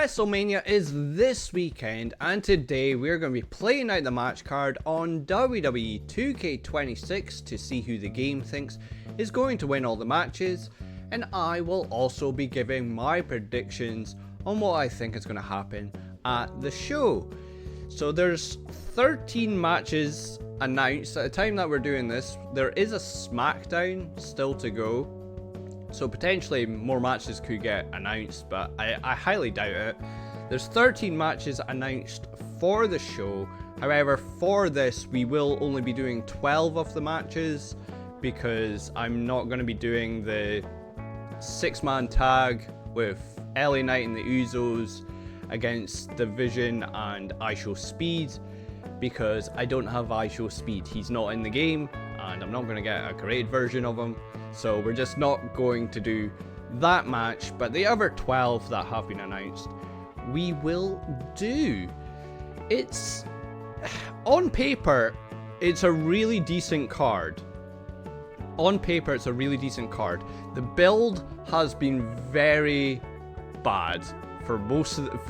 Wrestlemania is this weekend, and today we're going to be playing out the match card on WWE 2K26 to see who the game thinks is going to win all the matches, and I will also be giving my predictions on what I think is going to happen at the show. So there's 13 matches announced at the time that we're doing this. There is a SmackDown still to go, so potentially more matches could get announced, but I highly doubt it. There's 13 matches announced for the show. However, for this we will only be doing 12 of the matches because I'm not going to be doing the 6-man tag with LA Knight and the Usos against Division and IShowSpeed, because I don't have IShowSpeed. He's not in the game and I'm not going to get a created version of him, so we're just not going to do that match. But the other 12 that have been announced we will do. It's on paper it's a really decent card. On paper it's a really decent card. The build has been very bad for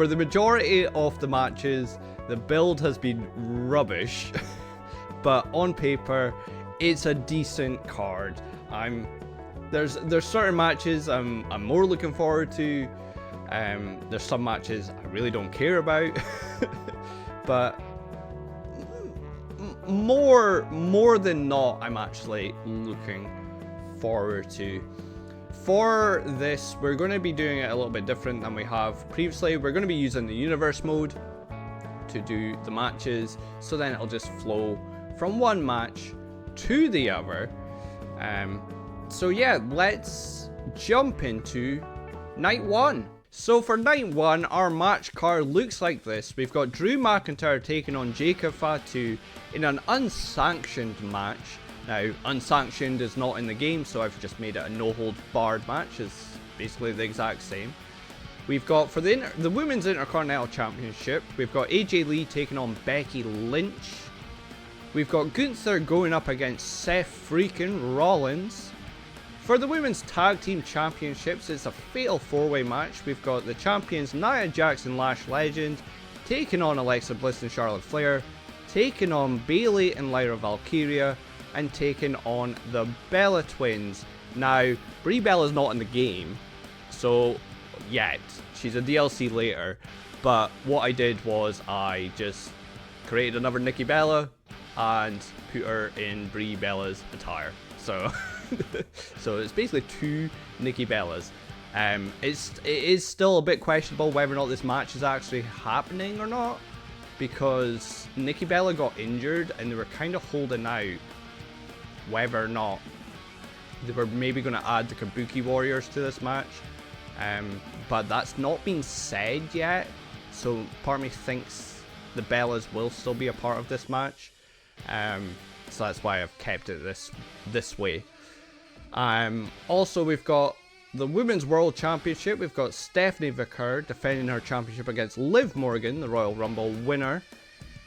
the majority of the matches. The build has been rubbish, but on paper it's a decent card. There's certain matches I'm more looking forward to. There's some matches I really don't care about, but more than not, I'm actually looking forward to. For this, we're going to be doing it a little bit different than we have previously. We're going to be using the universe mode to do the matches, so then it'll just flow from one match to the other. So yeah, let's jump into night one. So for night one, our match card looks like this. We've got Drew McIntyre taking on Fatu in an unsanctioned match. Now, unsanctioned is not in the game, so I've just made it a no-holds-barred match. It's basically the exact same. We've got, for the Women's Intercontinental Championship, we've got AJ Lee taking on Becky Lynch. We've got Gunther going up against Seth Freakin Rollins. For the Women's Tag Team Championships, it's a fatal 4-way match. We've got the champions Nia Jax and Lash Legend taking on Alexa Bliss and Charlotte Flair, taking on Bayley and Lyra Valkyria, and taking on the Bella Twins. Now, Brie Bella's not in the game, so yet. She's a DLC later, but what I did was I just created another Nikki Bella and put her in Brie Bella's attire. So, so it's basically two Nikki Bellas. It is still a bit questionable whether or not this match is actually happening or not, because Nikki Bella got injured and they were kind of holding out whether or not they were maybe going to add the Kabuki Warriors to this match, but that's not been said yet, so part of me thinks the Bellas will still be a part of this match, so that's why I've kept it this way. Also, we've got the Women's World Championship. We've got Stephanie Vaquer defending her championship against Liv Morgan, the Royal Rumble winner,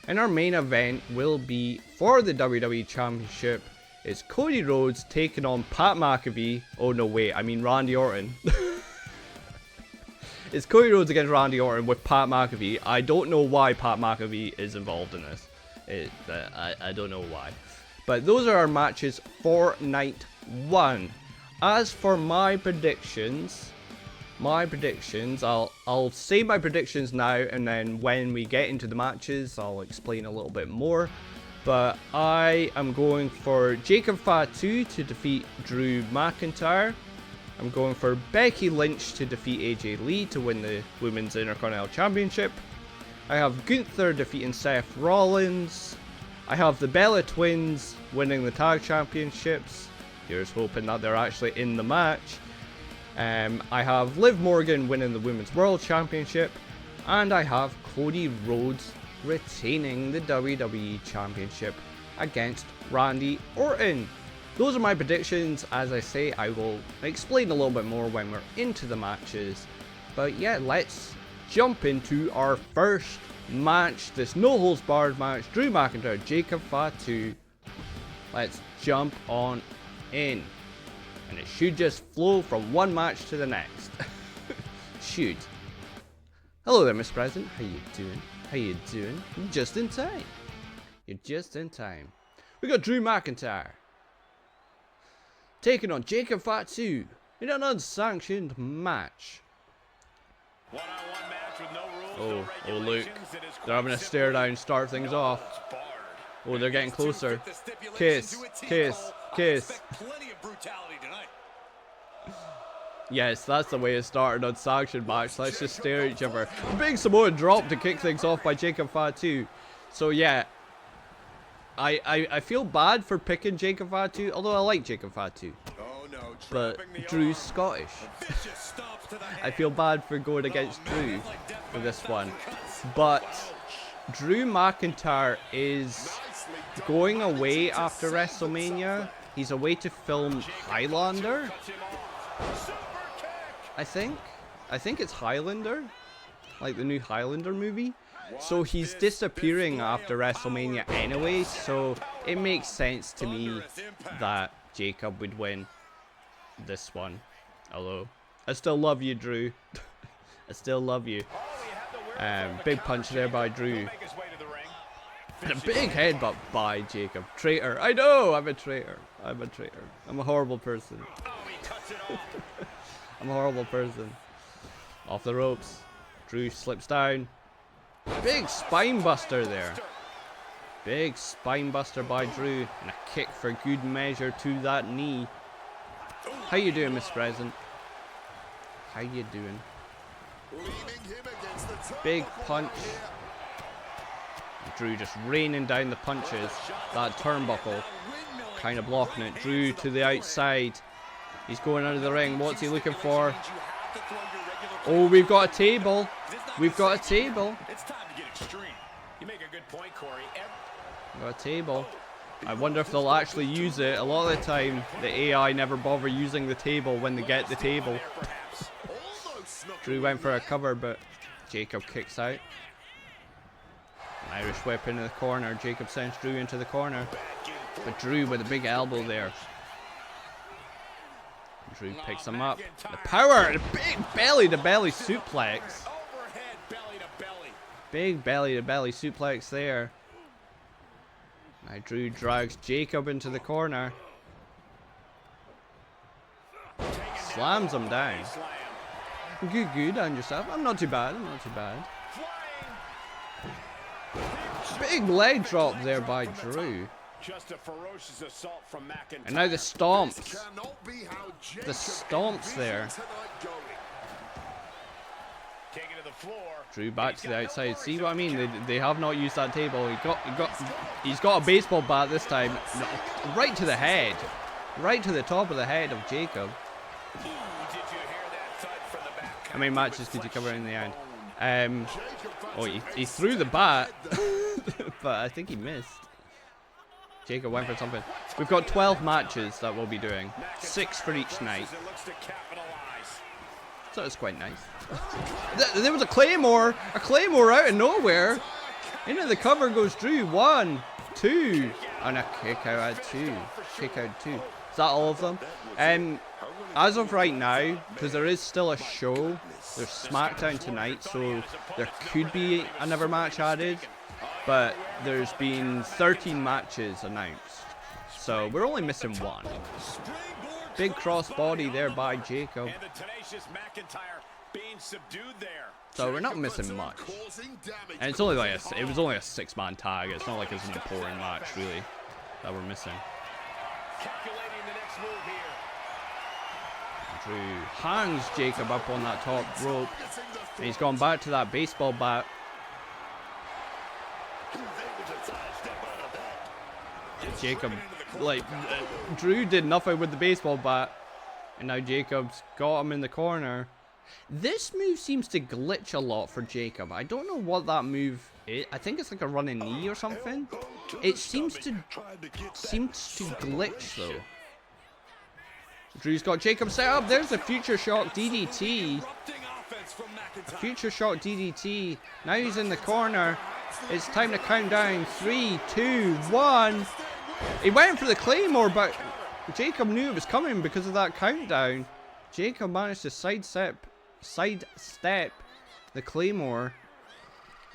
and our main event will be for the WWE Championship. It's Cody Rhodes taking on Pat McAfee. Oh no, wait, I mean Randy Orton. It's Cody Rhodes against Randy Orton with Pat McAfee. I don't know why Pat McAfee is involved in this. I don't know why. But those are our matches for night one. As for my predictions, I'll say my predictions now, and then when we get into the matches, I'll explain a little bit more. But I am going for Fatu to defeat Drew McIntyre. I'm going for Becky Lynch to defeat AJ Lee to win the Women's Intercontinental Championship. I have Gunther defeating Seth Rollins. I have the Bella Twins winning the Tag Championships. Here's hoping that they're actually in the match. I have Liv Morgan winning the Women's World Championship. And I have Cody Rhodes retaining the WWE Championship against Randy Orton. Those are my predictions. As I say, I will explain a little bit more when we're into the matches. But yeah, let's jump into our first match, this no-holds-barred match, Drew McIntyre, Fatu. Let's jump on in. And it should just flow from one match to the next. Should. Hello there, Mr. President. How you doing? How you doing? You're just in time. You're just in time. We got Drew McIntyre taking on Jacob Fatu in an unsanctioned match. Oh, look. They're having a stare down, start things off. Oh, they're getting closer. Kiss, kiss, kiss. Yes, that's the way it started on Unsanctioned match. Let's just stare at each other. Big Samoan drop to kick things off by Jacob Fatu. So yeah, I feel bad for picking Jacob Fatu, although I like Jacob Fatu. But Drew's Scottish. I feel bad for going against Drew for this one. But Drew McIntyre is going away after WrestleMania. He's away to film Highlander. I think it's Highlander, like the new Highlander movie. So he's disappearing after WrestleMania anyway, so it makes sense to me that Jacob would win this one. Although, I still love you, Drew. I still love you. Big punch there by Drew. And a big headbutt by Jacob. Traitor. I know, I'm a traitor. I'm a traitor. I'm a horrible person. I'm a horrible person. Off the ropes. Drew slips down. Big spine buster there. Big spine buster by Drew. And a kick for good measure to that knee. How you doing, Mr. President? How you doing? Big punch. Drew just raining down the punches. That turnbuckle. Kind of blocking it. Drew to the outside. He's going out of the ring. What's he looking for? Oh, we've got a table. We've got a table. We've got a table. I wonder if they'll actually use it. A lot of the time, the AI never bother using the table when they get the table. Drew went for a cover, but Jacob kicks out. An Irish whip into the corner. Jacob sends Drew into the corner. But Drew with a big elbow there. Drew picks him up. The power! The big belly-to-belly suplex. Big belly-to-belly suplex there. Now Drew drags Jacob into the corner. Slams him down. Good on yourself. I'm not too bad. I'm not too bad. Big leg drop there by Drew. Just a ferocious assault from McIntyre. And now the stomps. The stomps there. Drew back to the outside. See what I mean? They have not used that table. He's got a baseball bat this time. Right to the head. Right to the top of the head of Jacob. How many matches did you cover in the end? Oh, he threw the bat. But I think he missed. Jacob went for something. We've got 12 matches that we'll be doing. 6 for each night. So it's quite nice. There was a Claymore out of nowhere. Into the cover goes Drew. 1, 2, and a kick out at 2. Kick out 2. Is that all of them? As of right now, because there is still a show, there's SmackDown tonight, so there could be another match added. But there's been 13 matches announced, so we're only missing 1. Big crossbody there by Jacob. So we're not missing much. And it's only like it was only a 6-man tag. It's not like it's an important match really that we're missing. Drew hangs Jacob up on that top rope, and he's gone back to that baseball bat. Jacob, Drew did nothing with the baseball bat, and now Jacob's got him in the corner. This move seems to glitch a lot for Jacob. I don't know what that move is. I think it's like a running knee or something. It seems to glitch though. Drew's got Jacob set up. There's a future shock DDT. A future shock DDT. Now he's in the corner. It's time to count down. 3, 2, 1. He went for the Claymore, but Jacob knew it was coming because of that countdown. Jacob managed to sidestep the Claymore.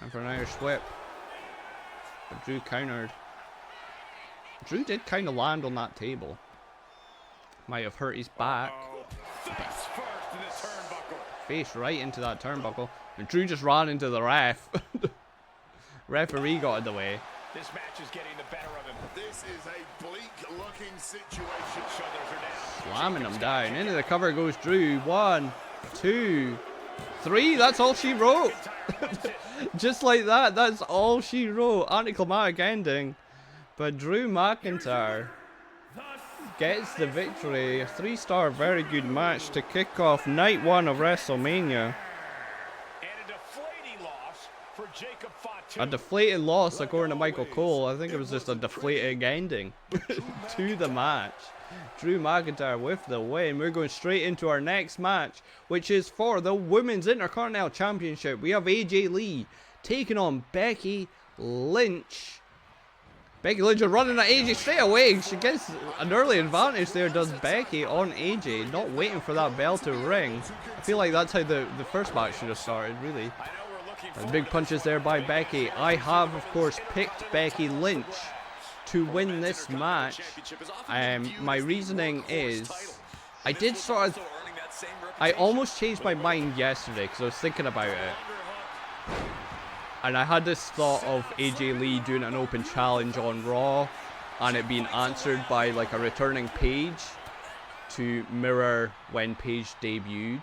And for an Irish whip. But Drew countered. Drew did kind of land on that table. Might have hurt his back. Face right into that turnbuckle. And Drew just ran into the ref. Referee got in the way. This match is getting the better of him. This is a bleak looking situation. Shoulders are down. Slamming him down. Into the cover goes Drew. 1, 2, 3. That's all she wrote. Just like that. That's all she wrote. Anticlimactic ending. But Drew McIntyre gets the victory. A 3-star very good match to kick off night 1 of WrestleMania. A deflated loss according to Michael Cole. I think it was just a deflating ending to the match. Drew McIntyre with the win. We're going straight into our next match, which is for the Women's Intercontinental Championship. We have AJ Lee taking on Becky Lynch. Becky Lynch is running at AJ straight away. She gets an early advantage there, does Becky on AJ. Not waiting for that bell to ring. I feel like that's how the first match should have started, really. And big punches there by Becky. I have, of course, picked Becky Lynch to win this match. My reasoning is, I almost changed my mind yesterday because I was thinking about it. And I had this thought of AJ Lee doing an open challenge on Raw and it being answered by like a returning Paige to mirror when Paige debuted.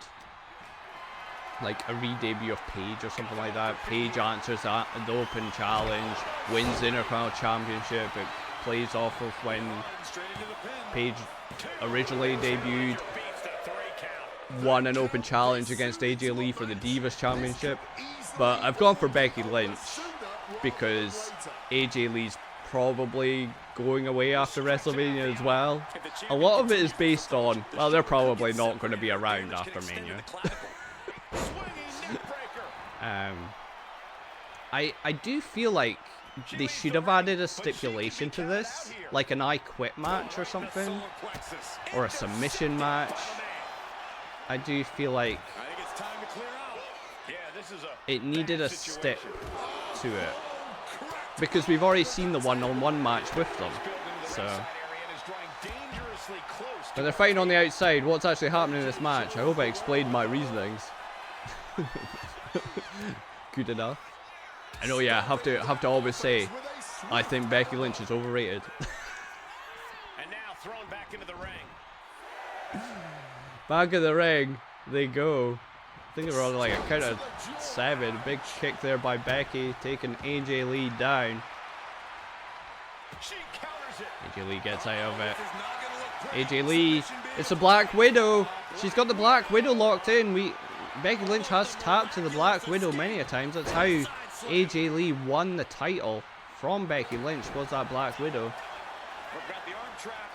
Like a re-debut of Paige or something like that. Paige answers that, the open challenge, wins the Intercontinental Championship. It plays off of when Paige originally debuted, won an open challenge against AJ Lee for the Divas Championship. But I've gone for Becky Lynch because AJ Lee's probably going away after WrestleMania as well. A lot of it is based on, well, they're probably not going to be around after Mania. I do feel like they should have added a stipulation to this, like an I Quit match or something, or a submission match. I do feel like it needed a stip to it, because we've already seen the one-on-one match with them. So, but they're fighting on the outside. What's actually happening in this match? I hope I explained my reasonings. Good enough. I know, yeah, have to always say, I think Becky Lynch is overrated. And now thrown back into the ring. Back in the ring, they go. I think they're on like a count of 7. Big kick there by Becky, taking AJ Lee down. AJ Lee gets out of it. AJ Lee, it's a Black Widow. She's got the Black Widow locked in. Becky Lynch has tapped to the Black Widow many a times. That's how AJ Lee won the title from Becky Lynch, was that Black Widow.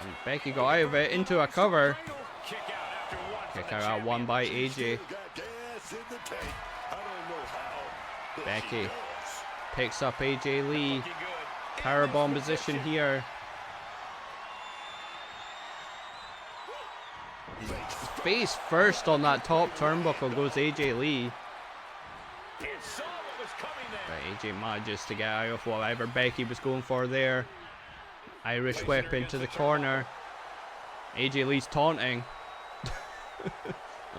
And Becky got out of it into a cover. Kick out at 1 by AJ. Becky picks up AJ Lee. Powerbomb position here. Face first on that top turnbuckle goes AJ Lee. But AJ manages to get out of whatever Becky was going for there. Irish whip into the corner. AJ Lee's taunting.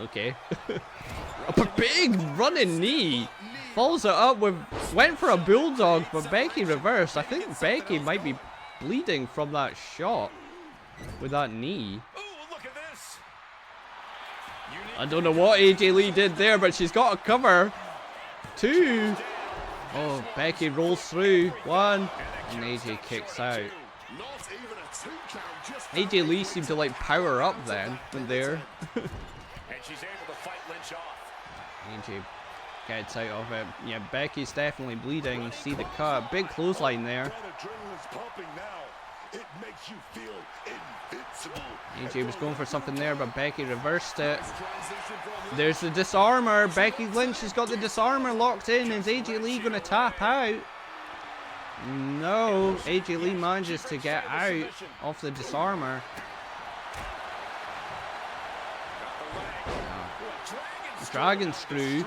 Okay. A big running knee. Follows it up with, went for a bulldog, but Becky reversed. I think Becky might be bleeding from that shot with that knee. I don't know what AJ Lee did there, but she's got a cover. 2. Oh, Becky rolls through. 1. And AJ kicks out. AJ Lee seemed to like power up then from there. And she's able to fight Lynch off. AJ gets out of it. Yeah, Becky's definitely bleeding. You see the cut. Big clothesline there. AJ was going for something there, but Becky reversed it. There's the disarmer. Becky Lynch has got the disarmer locked in. Is AJ Lee going to tap out? No. AJ Lee manages to get out of the disarmer. Dragon screw.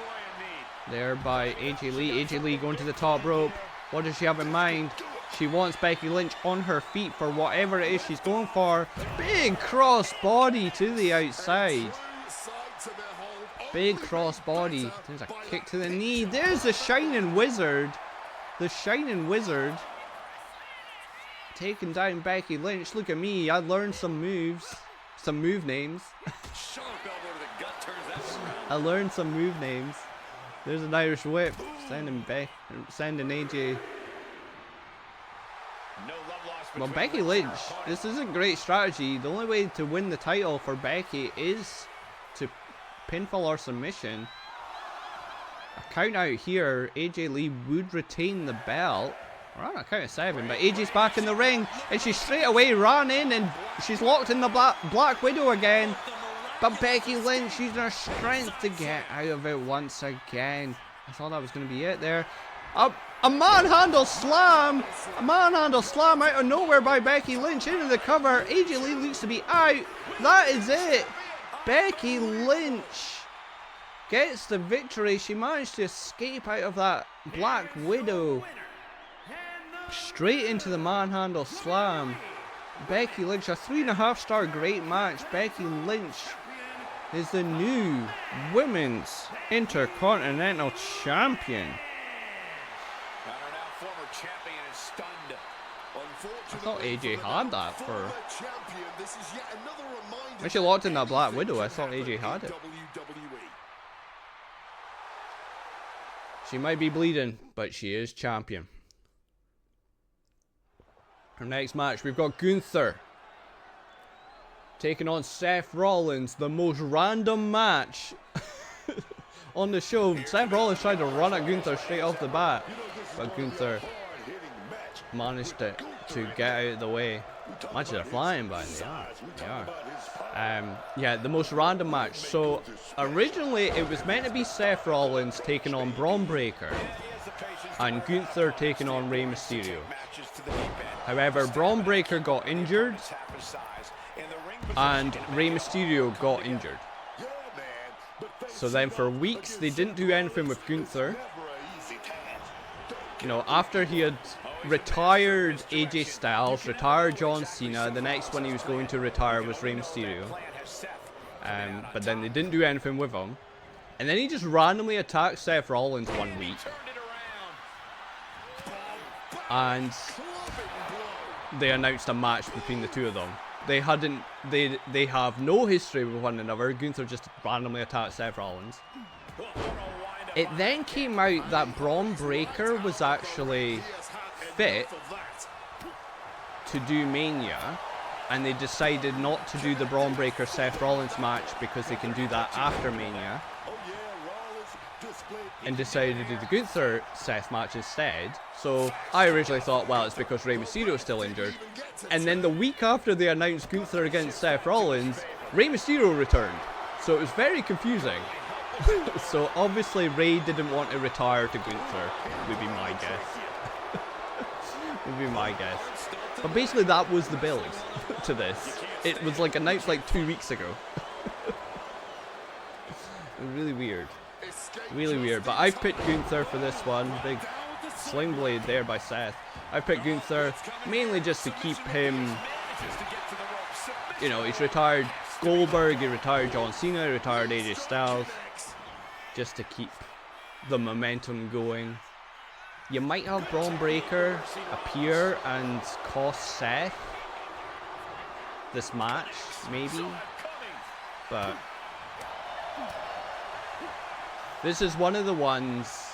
there by AJ Lee. AJ Lee going to the top rope. What does she have in mind? She wants Becky Lynch on her feet for whatever it is she's going for. Big cross body to the outside. Big cross body. There's a kick to the knee. There's the Shining Wizard. The Shining Wizard. Taking down Becky Lynch. Look at me. I learned some moves. Some move names. I learned some move names. There's an Irish whip. Sending AJ. Well, Becky Lynch, this isn't great strategy. The only way to win the title for Becky is to pinfall or submission. A count out here, AJ Lee would retain the belt. We're on a count of 7, but AJ's back in the ring, and she straight away ran in, and she's locked in the Black Widow again. But Becky Lynch using her strength to get out of it once again. I thought that was going to be it there. A manhandle slam! A manhandle slam out of nowhere by Becky Lynch into the cover. AJ Lee looks to be out. That is it. Becky Lynch gets the victory. She managed to escape out of that Black Widow. Straight into the manhandle slam. Becky Lynch, a 3.5-star great match. Becky Lynch is the new Women's Intercontinental Champion. I thought AJ had that for... When she locked in that Black Widow, I thought AJ had it. She might be bleeding, but she is champion. Our next match, we've got Gunther taking on Seth Rollins, the most random match on the show. Seth Rollins tried to run at Gunther straight off the bat, but Gunther managed to get out of the way. Matches are flying by, they are. Yeah, the most random match. So originally it was meant to be Seth Rollins taking on Braun Breaker and Gunther taking on Rey Mysterio. However, Braun Breaker got injured and Rey Mysterio got injured. So then for weeks they didn't do anything with Gunther. You know, after he had retired AJ Styles, retired John Cena, the next one he was going to retire was Rey Mysterio. But then they didn't do anything with him. And then he just randomly attacked Seth Rollins one week. And they announced a match between the two of them. They have no history with one another. Gunther just randomly attacked Seth Rollins. It then came out that Braun Breaker was actually fit to do Mania, and they decided not to do the Braun Breaker Seth Rollins match because they can do that after Mania, and decided to do the Gunther Seth match instead. So I originally thought, well, it's because Rey Mysterio is still injured. And then the week after they announced Gunther against Seth Rollins, Rey Mysterio returned. So it was very confusing. So obviously Rey didn't want to retire to Gunther, would be my guess. Would be my guess. But basically that was the build to this. It was like announced like 2 weeks ago. Really weird. Really weird. But I've picked Gunther for this one. Big sling blade there by Seth. I picked Gunther mainly just to keep him, you know, he's retired Goldberg, he retired John Cena, he retired AJ Styles, just to keep the momentum going. You might have Braun Breaker appear and cost Seth this match, maybe, but this is one of the ones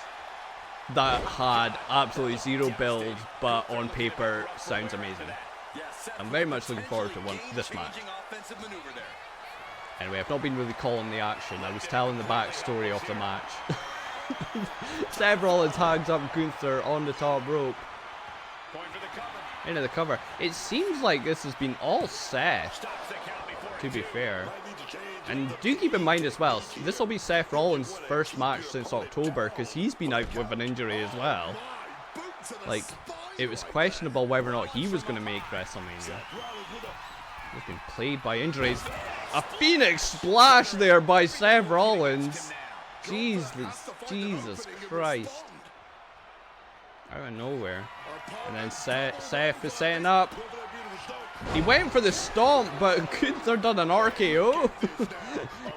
that had absolutely zero build, but on paper sounds amazing. I'm very much looking forward to this match. Anyway, I've not been really calling the action. I was telling the backstory of the match. Seth Rollins hangs up Gunther on the top rope. Into the cover. It seems like this has been all Seth, to be fair. And do keep in mind as well, this will be Seth Rollins' first match since October, because he's been out with an injury as well. Like, it was questionable whether or not he was going to make WrestleMania. He's been plagued by injuries. A Phoenix Splash there by Seth Rollins. Jesus Christ. Out of nowhere. And then Seth is setting up. He went for the stomp, but Gunther done an RKO.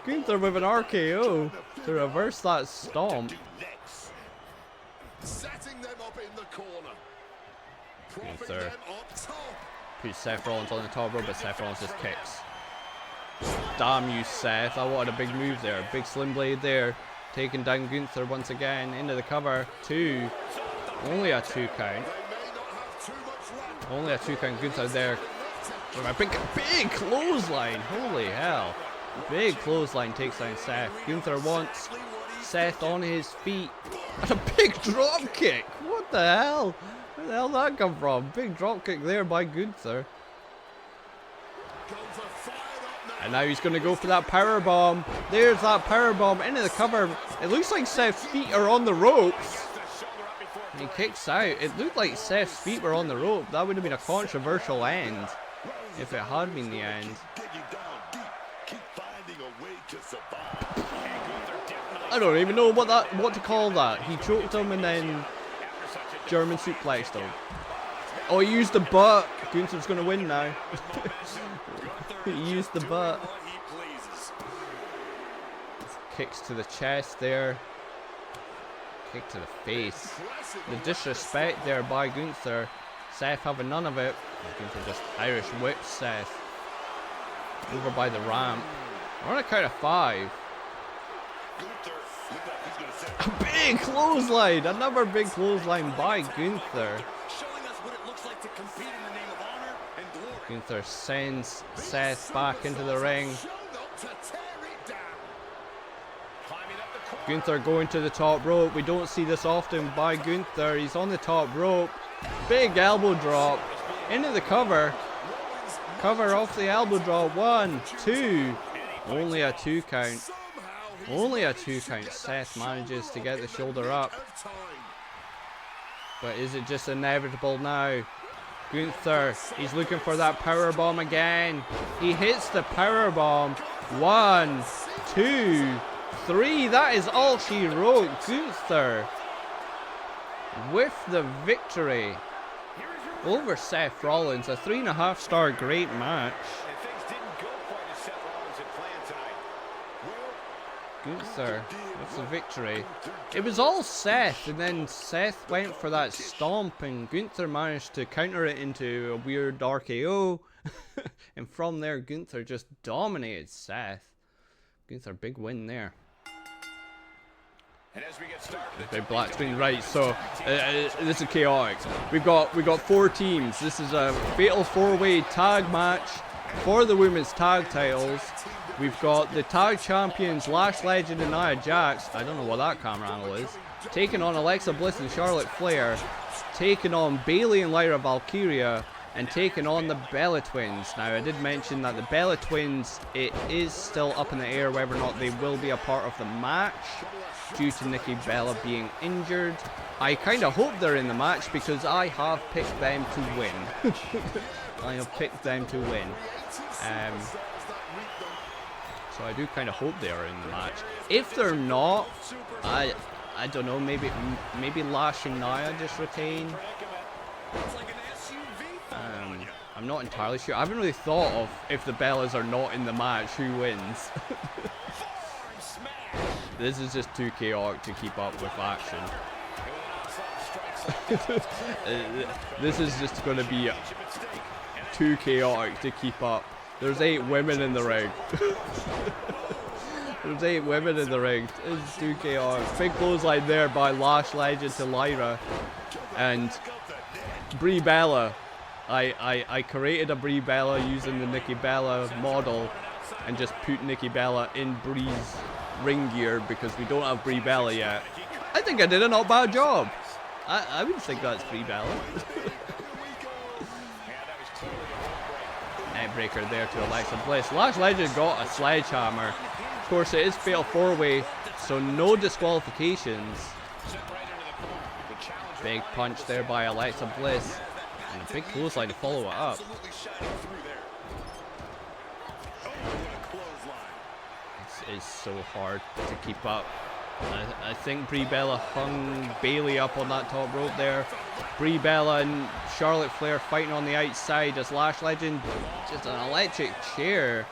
Gunther with an RKO to reverse that stomp. Setting them up in the corner. Gunther puts Seth Rollins on the top rope, but Seth Rollins just kicks. Damn you, Seth. I wanted a big move there. Big slim blade there. Taking down Gunther once again into the cover. 2. Only a 2 count. Only a 2 count. Gunther there. A big clothesline. Holy hell. Big clothesline takes down Seth. Gunther wants Seth on his feet. And a big drop kick. What the hell? Where the hell did that come from? Big drop kick there by Gunther. And now he's going to go for that power bomb. There's that power bomb into the cover. It looks like Seth's feet are on the ropes. And he kicks out. It looked like Seth's feet were on the rope. That would have been a controversial end if it had been the end. I don't even know what to call that. He choked him and then German suplexed him. Oh, he used the butt. Gunther's going to win now. He used the butt. Kicks to the chest there. Kick to the face. The disrespect there by Gunther. Seth having none of it. Gunther just Irish whips Seth over by the ramp. We're on a count of 5. A big clothesline. Another big clothesline by Gunther. Gunther sends Seth back into the ring. Gunther going to the top rope. We don't see this often by Gunther. He's on the top rope. Big elbow drop. Into the cover. Cover off the elbow drop. 1, 2. Only a 2 count. Only a 2 count. Seth manages to get the shoulder up. But is it just inevitable now? Gunther, he's looking for that power bomb again. He hits the power bomb. 1, 2, 3. That is all she wrote. Gunther with the victory over Seth Rollins. A 3.5-star great match. Gunther with the victory. It was all Seth, and then Seth went for that stomp, and Gunther managed to counter it into a weird RKO. And from there, Gunther just dominated Seth. Gunther, big win there. And as we get started, big black screen, right? So this is chaotic. We got 4 teams. This is a fatal 4-way tag match for the women's tag titles. We've got the tag champions Lash, Legend and Nia Jax. I don't know what that camera angle is. Taking on Alexa Bliss and Charlotte Flair. Taking on Bayley and Lyra Valkyria. And taking on the Bella Twins. Now, I did mention that the Bella Twins, it is still up in the air whether or not they will be a part of the match due to Nikki Bella being injured. I kind of hope they're in the match because I have picked them to win. I have picked them to win. So I do kind of hope they are in the match. If they're not, I don't know, maybe Lash and Nia just retain. I'm not entirely sure. I haven't really thought of if the Bellas are not in the match, who wins. This is just too chaotic to keep up with action. This is just going to be too chaotic to keep up. There's 8 women in the ring. There's 8 women in the ring. It's too chaotic. Big clothesline there by Lash, Legend to Lyra. And Brie Bella. I created a Brie Bella using the Nikki Bella model and just put Nikki Bella in Brie's ring gear because we don't have Brie Bella yet. I think I did a not bad job. I would think that's Brie Bella. Neckbreaker there to Alexa Bliss. Lash Legend got a sledgehammer. Of course, it is fatal 4-way, so no disqualifications. Big punch there by Alexa Bliss. And a big clothesline to follow it up. This is so hard to keep up. I think Brie Bella hung Bayley up on that top rope there. Brie Bella and Charlotte Flair fighting on the outside as Lash Legend, just an electric chair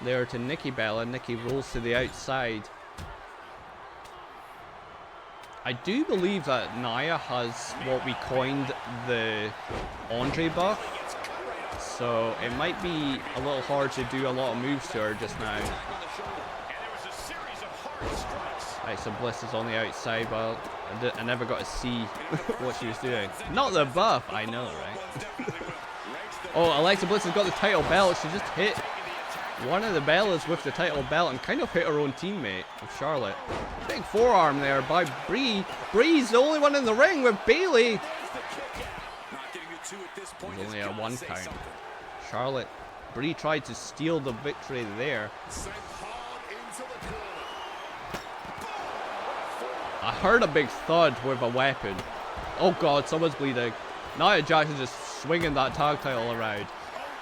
there to Nikki Bella. Nikki rolls to the outside. I do believe that Nia has what we coined the Andre buff, so it might be a little hard to do a lot of moves to her just now. Right, so Bliss is on the outside, but I never got to see what she was doing. Not the buff, I know, right? Oh, Alexa Bliss has got the title belt. She just hit one of the Bellas with the title belt and kind of hit her own teammate of Charlotte. Big forearm there by Brie. Brie's the only one in the ring with Bayley. There's only a 1 count. Charlotte, Brie tried to steal the victory there. I heard a big thud with a weapon. Oh god, someone's bleeding. Nia Jax is just swinging that tag title around.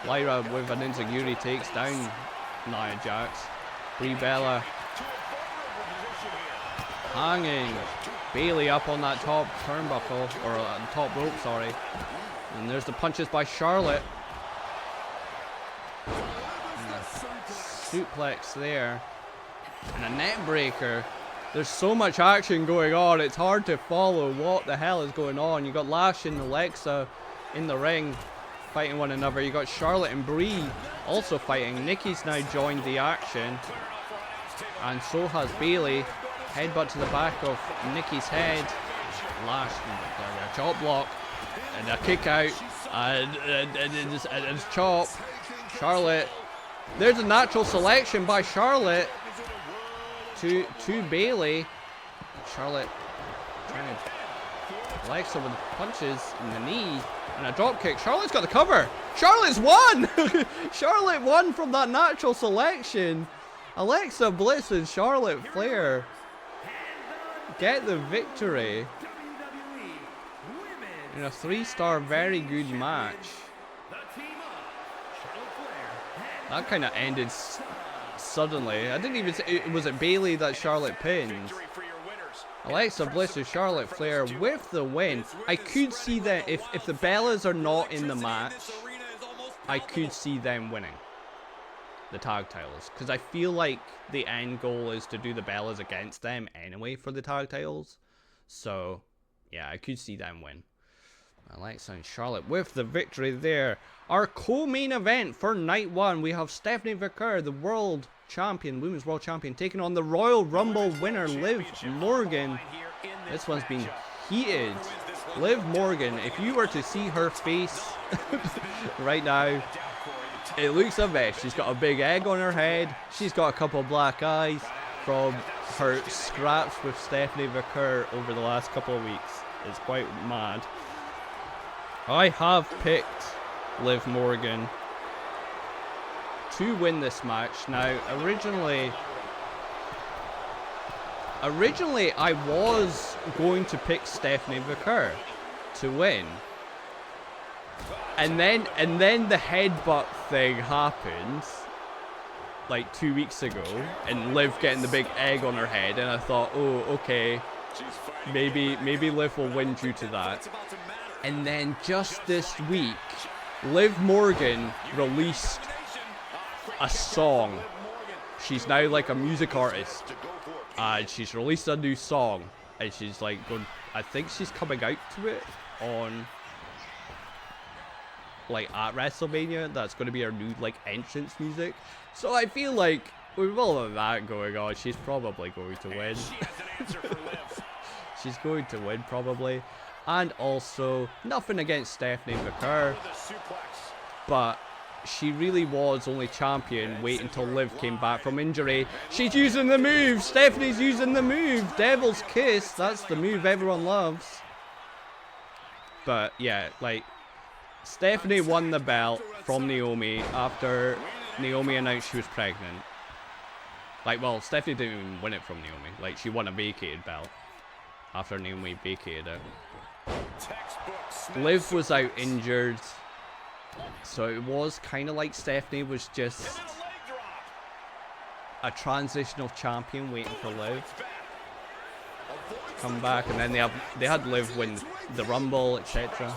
Lyra with an enziguri takes down Nia Jax. Brie Bella hanging Bayley up on that top turnbuckle, or top rope, sorry. And there's the punches by Charlotte. And a suplex there. And a net breaker. There's so much action going on, it's hard to follow what the hell is going on. You got Lash and Alexa in the ring fighting one another. You got Charlotte and Brie also fighting. Nikki's now joined the action, and so has Bayley. Headbutt to the back of Nikki's head. Lash, a chop block, and a kick out, and it's chop. Charlotte, there's a natural selection by Charlotte to Bayley. Charlotte trying to Alexa with punches in the knee and a drop kick. Charlotte's got the cover. Charlotte's won. Charlotte won from that natural selection. Alexa Bliss and Charlotte Flair get the victory in a 3-star very good match. That kind of ended suddenly. I didn't even say, was it Bayley that Charlotte pinned? Alexa Bliss and Charlotte Flair with the win. I could see that if the Bellas are not in the match, I could see them winning the tag titles, because I feel like the end goal is to do the Bellas against them anyway for the tag titles. So yeah, I could see them win. Alexa and Charlotte with the victory there. Our co-main event for night 1, we have Stephanie Vaquer, the world champion, women's world champion, taking on the Royal Rumble winner, Liv Morgan. This one's been heated. Liv Morgan, if you were to see her face right now, it looks a mess. She's got a big egg on her head. She's got a couple of black eyes from her scraps with Stephanie Vaquer over the last couple of weeks. It's quite mad. I have picked Liv Morgan to win this match. Now, originally I was going to pick Stephanie Vaquer to win. And then the headbutt thing happened like 2 weeks ago, and Liv getting the big egg on her head, and I thought, oh, okay, maybe Liv will win due to that. And then just this week, Liv Morgan released a song. She's now like a music artist, and she's released a new song, and she's like going, I think she's coming out to it on like at WrestleMania. That's going to be her new like entrance music. So I feel like with all of that going on, she's probably going to win. She's going to win probably. And also, nothing against Stephanie Vaquer, but she really was only champion wait until Liv came back from injury. She's using the move. Stephanie's using the move. Devil's Kiss. That's the move everyone loves. But yeah, like, Stephanie won the belt from Naomi after Naomi announced she was pregnant. Like, well, Stephanie didn't even win it from Naomi. Like, she won a vacated belt after Naomi vacated it. Liv was out injured, so it was kind of like Stephanie was just a transitional champion waiting for Liv. come back, and then they had Liv win the Rumble, etc.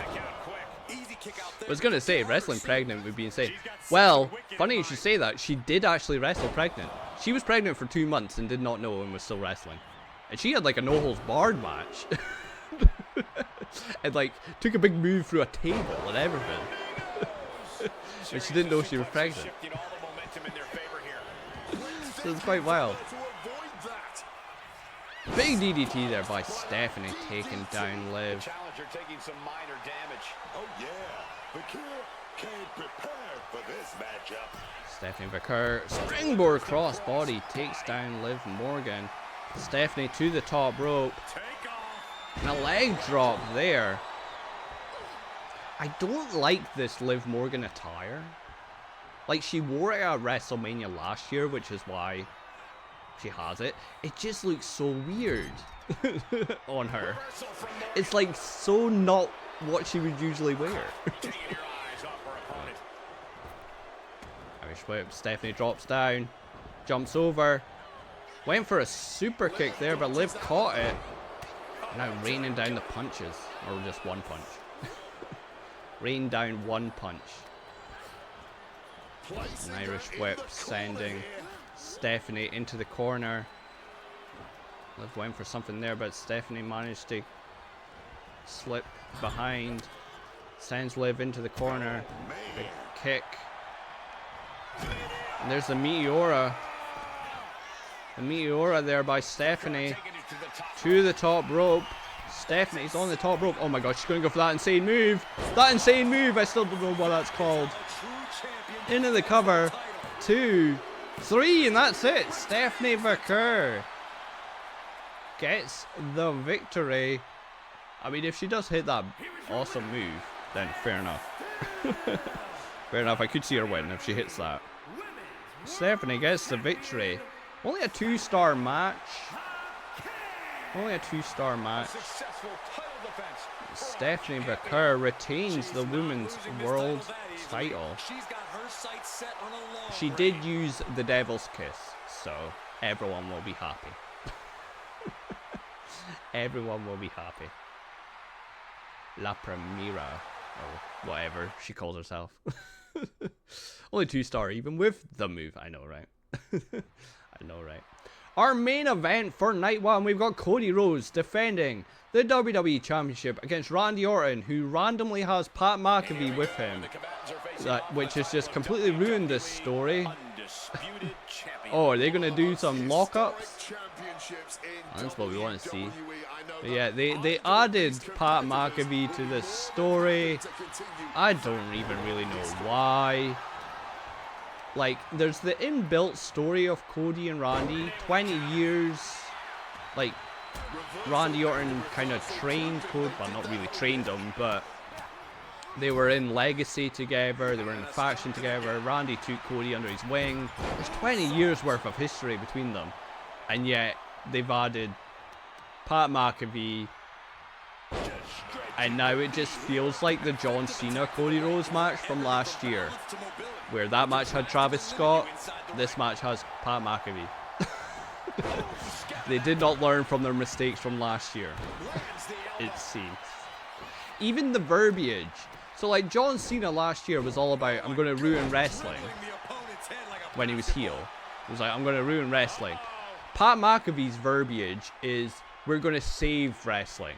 I was gonna say wrestling pregnant would be insane. Well, funny you should say that. She did actually wrestle pregnant. She was pregnant for 2 months and did not know and was still wrestling. And she had like a no holds barred match. And like took a big move through a table and everything. And she didn't know she was pregnant. So it's quite wild. Big DDT there by Stephanie, taking down Liv. Challenger taking some minor damage. Oh yeah, Vaquer came prepared for this matchup. Stephanie Vaquer, springboard crossbody, takes down Liv Morgan. Stephanie to the top rope. And a leg drop there. I don't like this Liv Morgan attire. Like, she wore it at WrestleMania last year, which is why she has it. It just looks so weird on her. It's like so not what she would usually wear. Irish whip, Stephanie drops down, jumps over, went for a super kick there, but Liv caught it. Now raining down the punches, or just one punch. Rain down one punch. An Irish whip sending Stephanie into the corner. Liv went for something there, but Stephanie managed to slip behind. Sends Liv into the corner. Big kick. And there's the Meteora. The Meteora there by Stephanie. To the top rope. Stephanie's on the top rope. Oh my god, she's going to go for that insane move. That insane move, I still don't know what that's called. Into the cover. 2, 3, and that's it. Stephanie Vaquer gets the victory. I mean, if she does hit that awesome move, then fair enough. Fair enough, I could see her win if she hits that. Stephanie gets the victory. Only a 2-star match. Only a 2-star match. Stephanie Vaquer retains the Women's World title. She did use the Devil's Kiss, so everyone will be happy. Everyone will be happy. La Primera, or whatever she calls herself. Only 2-star even with the move. I know, right? I know, right? Our main event for night 1, we've got Cody Rhodes defending the WWE Championship against Randy Orton, who randomly has Pat McAfee with him, which has just completely ruined this story. Oh, are they going to do some lockups? That's what we want to see. But yeah, they added Pat McAfee to this story. I don't even really know why. Like, there's the inbuilt story of Cody and Randy. 20 years. Like, Randy Orton kind of trained Cody. Well, not really trained him, but they were in Legacy together. They were in a faction together. Randy took Cody under his wing. There's 20 years worth of history between them. And yet, they've added Pat McAfee. And now it just feels like the John Cena Cody Rhodes match from last year, where that match had Travis Scott, this match has Pat McAfee. They did not learn from their mistakes from last year, it seems. Even the verbiage. So like John Cena last year was all about, I'm going to ruin wrestling, when he was heel. He was like, I'm going to ruin wrestling. Pat McAfee's verbiage is, we're going to save wrestling.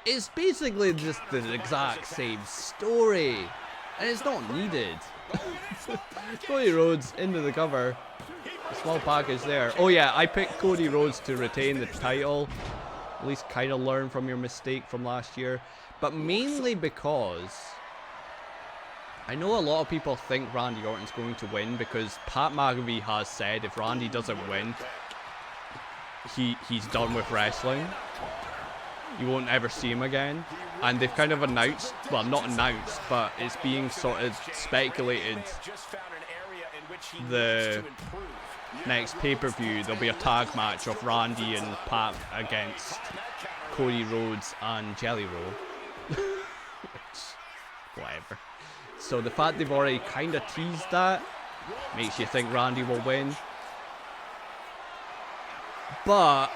It's basically just the exact same story, and it's not needed. Cody Rhodes into the cover. A small package there. Oh yeah, I picked Cody Rhodes to retain the title. At least kind of learn from your mistake from last year. But mainly because I know a lot of people think Randy Orton's going to win, because Pat McAfee has said if Randy doesn't win, he's done with wrestling. You won't ever see him again. And they've kind of announced, well, not announced, but it's being sort of speculated, the next pay-per-view there'll be a tag match of Randy and Pat against Cody Rhodes and Jelly Roll. Which, whatever. So the fact they've already kind of teased that makes you think Randy will win. But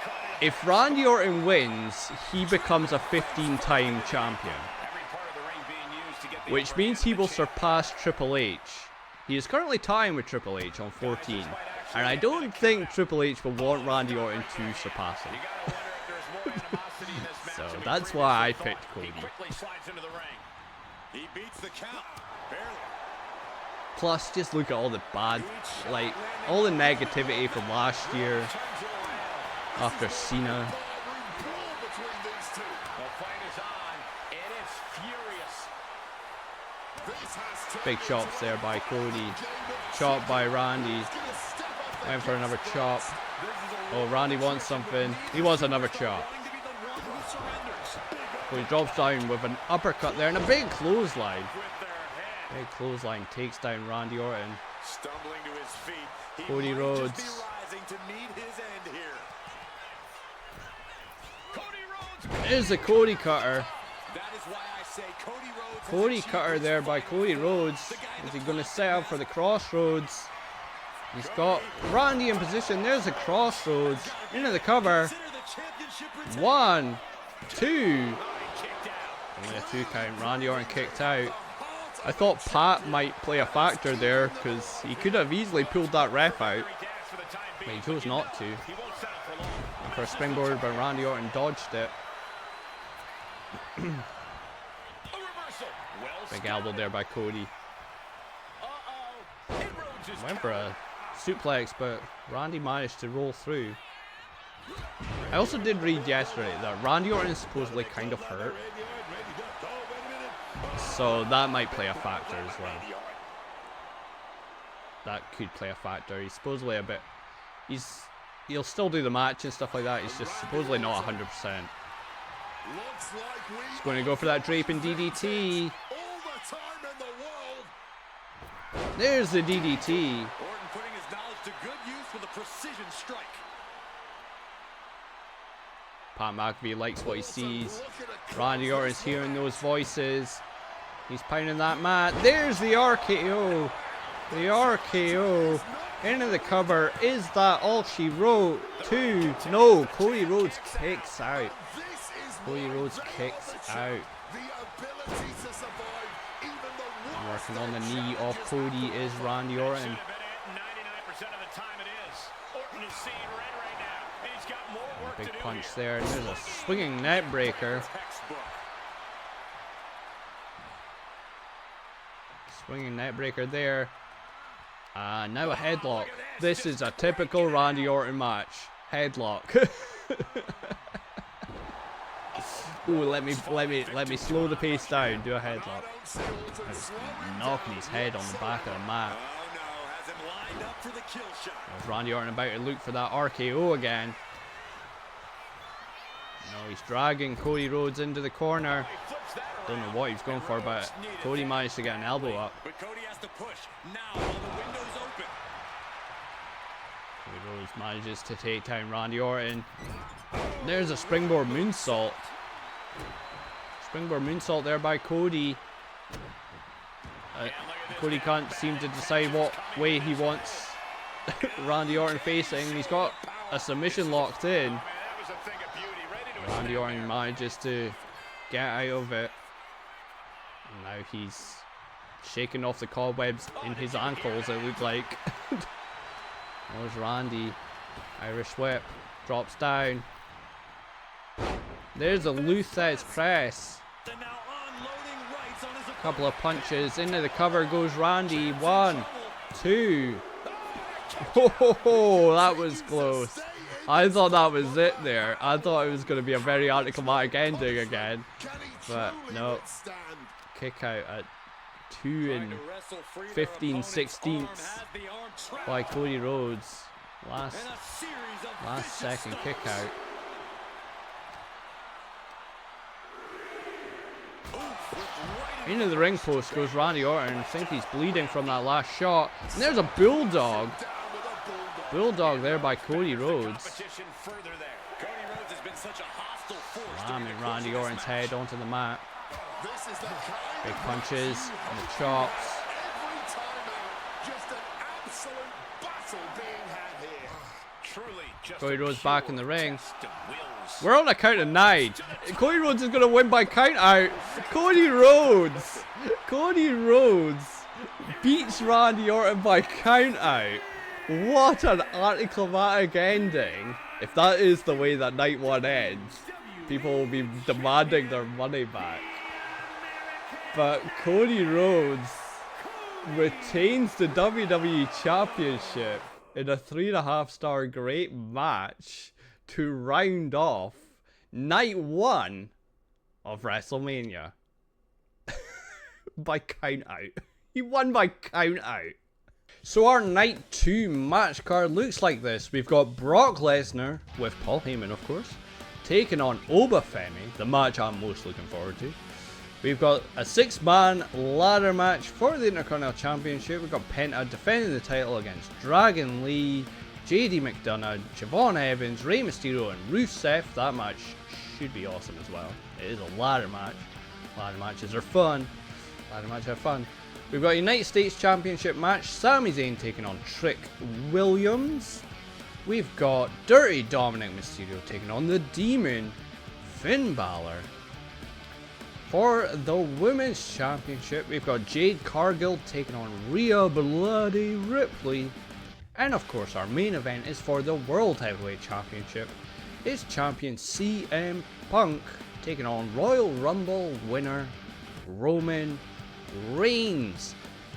If Randy Orton wins, he becomes a 15-time champion, which means he will surpass Triple H. He is currently tying with Triple H on 14, and I don't think Triple H will want Randy Orton to surpass him. So that's why I picked Cody. Plus, just look at all the bad, like, all the negativity from last year after Cena. Big chops there by Cody. Chop by Randy. Went for another chop. Oh, Randy wants something. He wants another chop. So he drops down with an uppercut there and a big clothesline. Big clothesline takes down Randy Orton. Cody Rhodes. There's the Cody cutter. Cody cutter there by Cody Rhodes. Is he going to set up for the crossroads? He's got Randy in position. There's the crossroads. Into the cover. 1, 2. Only a 2 count. Randy Orton kicked out. I thought Pat might play a factor there because he could have easily pulled that ref out. But he chose not to. And for a springboard, but Randy Orton dodged it. Big elbow there by Cody. Went for a suplex, but Randy managed to roll through. I also did read yesterday that Randy Orton is supposedly kind of hurt. So that might play a factor as well. That could play a factor. He's supposedly a bit... He'll still do the match and stuff like that. He's just supposedly not 100%. He's going to go for that draping DDT. There's the DDT. Orton putting his knowledge to good use with a precision strike. Pat McAfee likes what he sees. Randy Orton's hearing those voices. He's pounding that mat. There's the RKO. The RKO. Into the cover. Is that all she wrote? 2. No. Cody Rhodes kicks out. Cody Rhodes kicks out. Working on the knee of Cody is Randy Orton. 99% of the time it is. Orton is seeing red right now. He's got more work Big to do punch here. there. And there's a swinging net breaker. Swinging net breaker there. Now a headlock. This is a typical Randy Orton match. Headlock. Ooh, let me slow the pace down. Do a headlock. Just knocking his head on the back of the mat. There's Randy Orton about to look for that RKO again. No, he's dragging Cody Rhodes into the corner. Don't know what he's going for, but Cody managed to get an elbow up. But Cody has to push now while the window's open. Cody Rhodes manages to take down Randy Orton. There's a springboard moonsault. Springboard moonsault there by Cody. Cody can't seem to decide what way he wants Randy Orton facing. He's got a submission locked in. Randy Orton manages to get out of it. And now he's shaking off the cobwebs in his ankles, it looked like. There's Randy. Irish whip. Drops down. There's a Luthez press. Couple of punches. Into the cover goes Randy. 1, 2. Oh, that was close. I thought that was it there. I thought it was going to be a very anticlimactic ending again. But no. Kick out at 2 15/16 by Cody Rhodes. Last second kick out. Into the ring post goes Randy Orton. I think he's bleeding from that last shot. And there's a bulldog. Bulldog there by Cody Rhodes. Slamming Randy Orton's head onto the mat. Big punches and the chops. Cody Rhodes back in the ring. We're on a count of 9. Cody Rhodes is going to win by count out. Cody Rhodes beats Randy Orton by count out. What an anticlimactic ending. If that is the way that night 1 ends, people will be demanding their money back. But Cody Rhodes retains the WWE Championship in a 3.5-star great match to round off night 1 of WrestleMania. By count out. He won by count out. So our night 2 match card looks like this. We've got Brock Lesnar, with Paul Heyman of course, taking on Femi, the match I'm most looking forward to. We've got a 6-man ladder match for the Intercontinental Championship. We've got Penta defending the title against Dragon Lee, JD McDonough, Javon Evans, Rey Mysterio, and Rusev. That match should be awesome as well. It is a ladder match. Ladder matches are fun. Ladder matches are fun. We've got a United States Championship match. Sami Zayn taking on Trick Williams. We've got Dirty Dominic Mysterio taking on the Demon, Finn Balor. For the Women's Championship, we've got Jade Cargill taking on Rhea Bloody Ripley. And of course, our main event is for the World Heavyweight Championship. It's champion CM Punk taking on Royal Rumble winner Roman Reigns.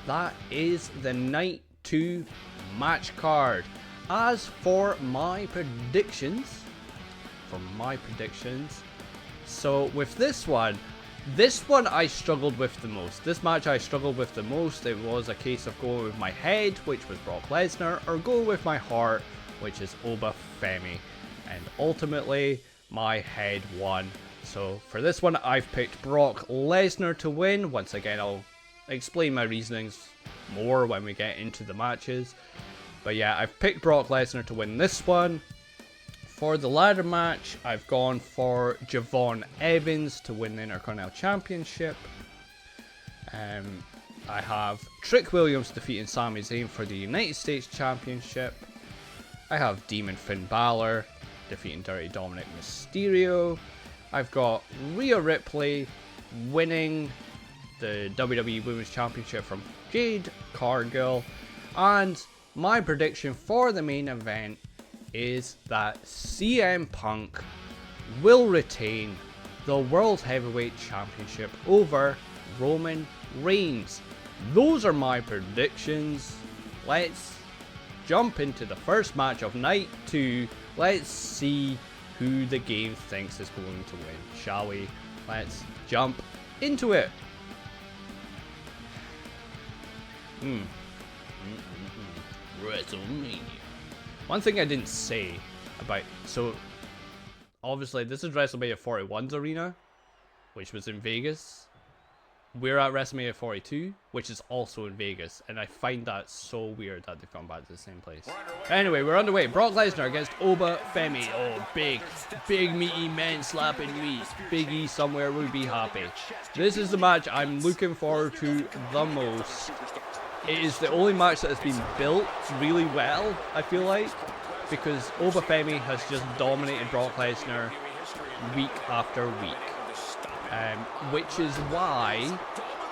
That is the night 2 match card. As for my predictions, so with this one I struggled with the most. This match I struggled with the most. It was a case of going with my head, which was Brock Lesnar, or going with my heart, which is Femi. And ultimately, my head won. So for this one, I've picked Brock Lesnar to win. Once again, I'll explain my reasonings more when we get into the matches. But yeah, I've picked Brock Lesnar to win this one. For the ladder match, I've gone for Javon Evans to win the Intercontinental Championship. I have Trick Williams defeating Sami Zayn for the United States Championship. I have Demon Finn Balor defeating Dirty Dominic Mysterio. I've got Rhea Ripley winning the WWE Women's Championship from Jade Cargill. And my prediction for the main event is that CM Punk will retain the World Heavyweight Championship over Roman Reigns. Those are my predictions. Let's jump into the first match of night 2. Let's see who the game thinks is going to win, shall we? Let's jump into it. WrestleMania. One thing I didn't say about, so obviously this is WrestleMania 41's arena, which was in Vegas. We're at WrestleMania 42, which is also in Vegas, and I find that so weird that they've gone back to the same place. Anyway, we're underway. Brock Lesnar against Femi. Oh, big meaty men slapping meat. Big E somewhere would be happy. This is the match I'm looking forward to the most. It is the only match that has been built really well, I feel like, because Femi has just dominated Brock Lesnar week after week. Which is why,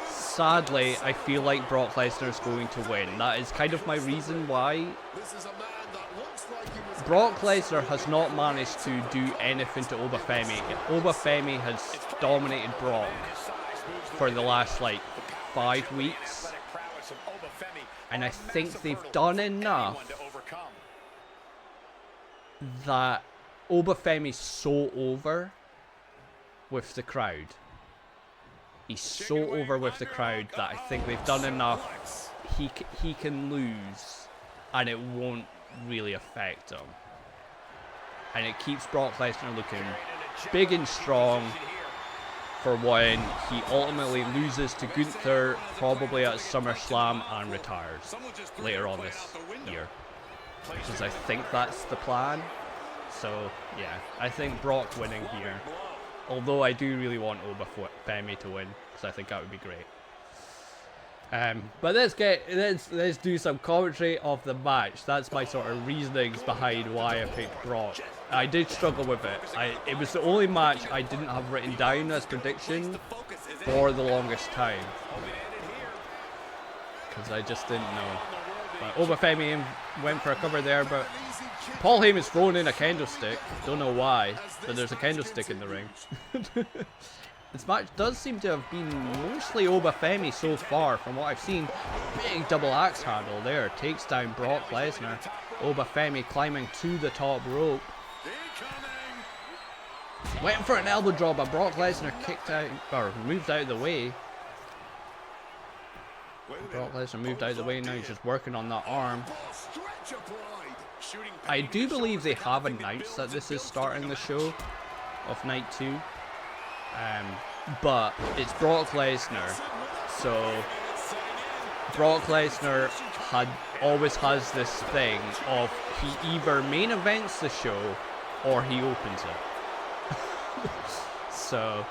sadly, I feel like Brock Lesnar is going to win. That is kind of my reason why. Brock Lesnar has not managed to do anything to Femi. Femi has dominated Brock for the last, 5 weeks. And I think they've done enough that Femi's so over with the crowd. He's so over with the crowd that I think they've done enough. He can lose and it won't really affect him. And it keeps Brock Lesnar looking big and strong for when he ultimately loses to Gunther, probably at SummerSlam, and retires later on this year. Because I think that's the plan. So yeah, I think Brock winning here. Although I do really want Femi to win, because I think that would be great. But let's do some commentary of the match. That's my sort of reasonings behind why I picked Brock. I did struggle with it. It was the only match I didn't have written down as prediction for the longest time, because I just didn't know. But Femi went for a cover there, but Paul Heyman's thrown in a candlestick. Don't know why, but there's a candlestick in the ring. This match does seem to have been mostly Femi so far, from what I've seen. Big double axe handle there, takes down Brock Lesnar. Femi climbing to the top rope. Went for an elbow drop, but Brock Lesnar kicked out, or moved out of the way. Brock Lesnar moved out of the way, now he's just working on that arm. I do believe they have announced that this is starting the show of night 2. But it's Brock Lesnar, so Brock Lesnar always has this thing of he either main events the show or he opens it. So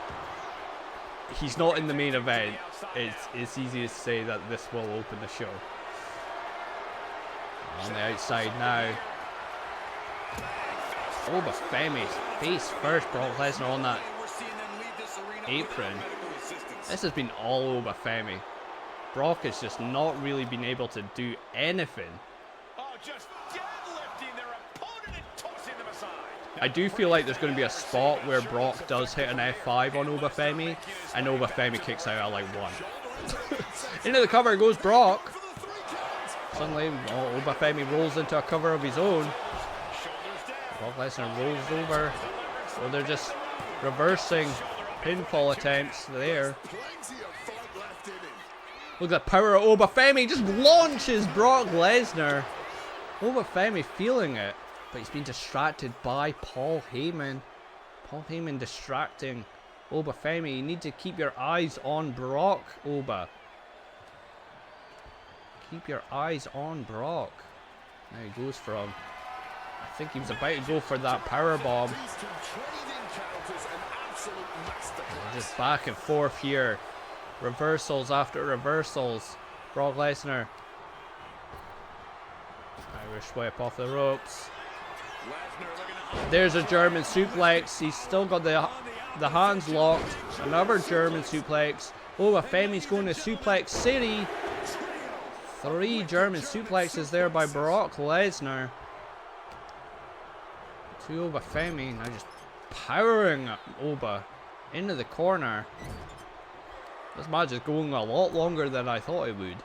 he's not in the main event. It's easy to say that this will open the show. On the outside now. Femi's face first. Brock Lesnar on that apron. This has been all over Femi. Brock has just not really been able to do anything. I do feel like there's going to be a spot where Brock does hit an F5 on Femi, and Femi kicks out at like 1. Into the cover goes Brock. Suddenly, Femi rolls into a cover of his own. Brock Lesnar rolls over. So they're just reversing pinfall attempts there. Look at the power of Femi. Just launches Brock Lesnar. Femi feeling it, but he's been distracted by Paul Heyman. Paul Heyman distracting Femi. You need to keep your eyes on Brock, Keep your eyes on Brock. Now he goes from, I think he was about to go for that power bomb. Just back and forth here. Reversals after reversals. Brock Lesnar. Irish whip off the ropes. There's a German suplex. He's still got the hands locked. Another German suplex. Femi's going to suplex city. 3 German suplexes there by Brock Lesnar. To Femi. Now just powering Oba into the corner. This match is going a lot longer than I thought it would.